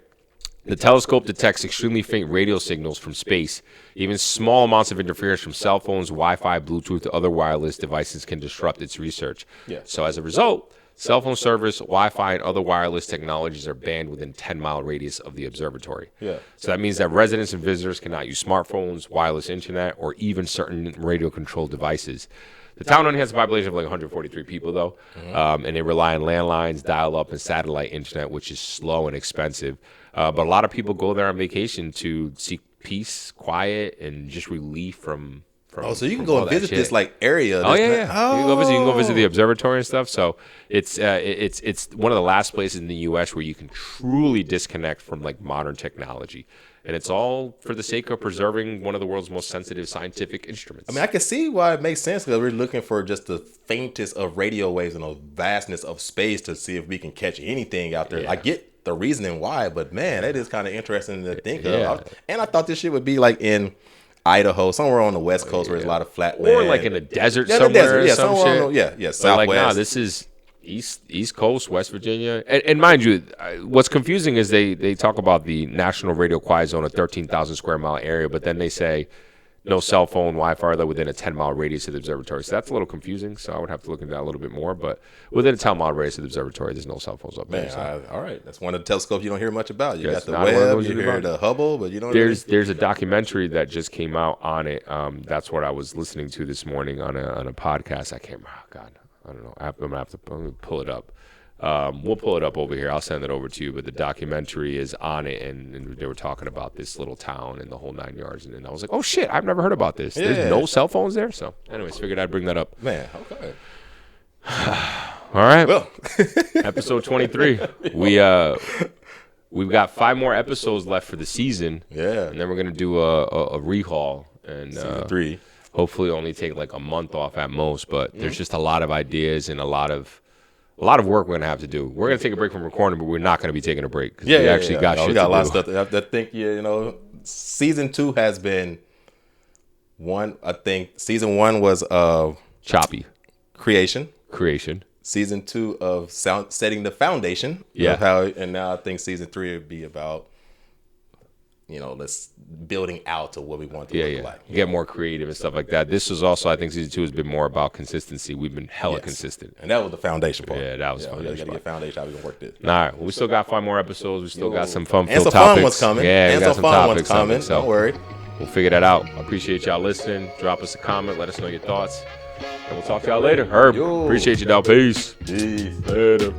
[SPEAKER 2] The telescope detects extremely faint radio signals from space. Even small amounts of interference from cell phones, Wi-Fi, Bluetooth, or other wireless devices can disrupt its research.
[SPEAKER 1] Yeah.
[SPEAKER 2] So as a result, cell phone service, Wi-Fi, and other wireless technologies are banned within 10-mile radius of the observatory.
[SPEAKER 1] Yeah.
[SPEAKER 2] So that means that residents and visitors cannot use smartphones, wireless internet, or even certain radio-controlled devices. The town only has a population of 143 people, though, and they rely on landlines, dial-up, and satellite internet, which is slow and expensive. But a lot of people go there on vacation to seek peace, quiet, and just relief from
[SPEAKER 1] so you can go and visit this area.
[SPEAKER 2] Oh yeah. You can go visit the observatory and stuff. So it's one of the last places in the U.S. where you can truly disconnect from modern technology. And it's all for the sake of preserving one of the world's most sensitive scientific instruments.
[SPEAKER 1] I mean, I can see why it makes sense because we're looking for just the faintest of radio waves and the vastness of space to see if we can catch anything out there.
[SPEAKER 2] Yeah.
[SPEAKER 1] I get the reasoning why, but man, that is kind of interesting to think
[SPEAKER 2] Yeah.
[SPEAKER 1] of. And I thought this shit would be like in Idaho, somewhere on the West Coast where there's a lot of flat land.
[SPEAKER 2] Or like in a desert
[SPEAKER 1] Yeah,
[SPEAKER 2] somewhere.
[SPEAKER 1] the desert, yeah,
[SPEAKER 2] some
[SPEAKER 1] somewhere
[SPEAKER 2] shit.
[SPEAKER 1] on the,
[SPEAKER 2] But
[SPEAKER 1] Southwest.
[SPEAKER 2] like, nah, this is East Coast, West Virginia. And mind you, what's confusing is they talk about the National Radio Quiet Zone, a 13,000 square mile area, but then they say no cell phone, Wi-Fi, other within a 10-mile radius of the observatory. So that's a little confusing. So I would have to look into that a little bit more. But within a 10-mile radius of the observatory, there's no cell phones up there.
[SPEAKER 1] Man,
[SPEAKER 2] So.
[SPEAKER 1] all right. That's one of the telescopes you don't hear much about. You
[SPEAKER 2] Yes,
[SPEAKER 1] got the
[SPEAKER 2] not one of
[SPEAKER 1] Webb,
[SPEAKER 2] those
[SPEAKER 1] you
[SPEAKER 2] you
[SPEAKER 1] hear
[SPEAKER 2] hear
[SPEAKER 1] the Hubble, but you don't
[SPEAKER 2] There's a documentary that just came out on it. That's what I was listening to this morning on a podcast. I can't remember. Oh, God, I don't know. I'm gonna have to pull it up. We'll pull it up over here. I'll send it over to you. But the documentary is on it, and they were talking about this little town and the whole 9 yards. And then I was like, oh shit, I've never heard about this.
[SPEAKER 1] Yeah.
[SPEAKER 2] There's no cell phones there. So, anyways, figured I'd bring that up.
[SPEAKER 1] Man, okay.
[SPEAKER 2] All right.
[SPEAKER 1] Well,
[SPEAKER 2] Episode 23. We've got 5 more episodes left for the season.
[SPEAKER 1] yeah.
[SPEAKER 2] And then we're gonna do a rehaul and
[SPEAKER 1] Season 3.
[SPEAKER 2] hopefully only take like a month off at most. But there's just a lot of ideas and a lot of work we're gonna have to do. We're gonna take a break from recording, but we're not gonna be taking a break because we actually got shit
[SPEAKER 1] we got
[SPEAKER 2] to
[SPEAKER 1] a lot
[SPEAKER 2] do.
[SPEAKER 1] of stuff. I think season 2 has been one. I think season 1 was
[SPEAKER 2] Choppy
[SPEAKER 1] creation. Season 2 of setting the foundation.
[SPEAKER 2] Yeah.
[SPEAKER 1] Of how, and now I think season 3 would be about let's building out to what we want to look like.
[SPEAKER 2] Get more creative and stuff like that. This was also, I think, season 2 has been more about consistency. We've been hella consistent.
[SPEAKER 1] And that was the foundation part.
[SPEAKER 2] Yeah, that was
[SPEAKER 1] We
[SPEAKER 2] foundation
[SPEAKER 1] got to get foundation how we can work this.
[SPEAKER 2] All right, well, we still got 5 more episodes. We still got some fun
[SPEAKER 1] And some
[SPEAKER 2] topics.
[SPEAKER 1] fun ones coming.
[SPEAKER 2] Yeah,
[SPEAKER 1] and
[SPEAKER 2] we got
[SPEAKER 1] some fun ones
[SPEAKER 2] topics
[SPEAKER 1] coming.
[SPEAKER 2] So
[SPEAKER 1] Don't worry.
[SPEAKER 2] we'll figure that out. I appreciate y'all listening. Drop us a comment. Let us know your thoughts. And we'll talk to y'all later. Herb,
[SPEAKER 1] Yo.
[SPEAKER 2] appreciate you, dog. Peace.
[SPEAKER 1] Peace.
[SPEAKER 2] Later.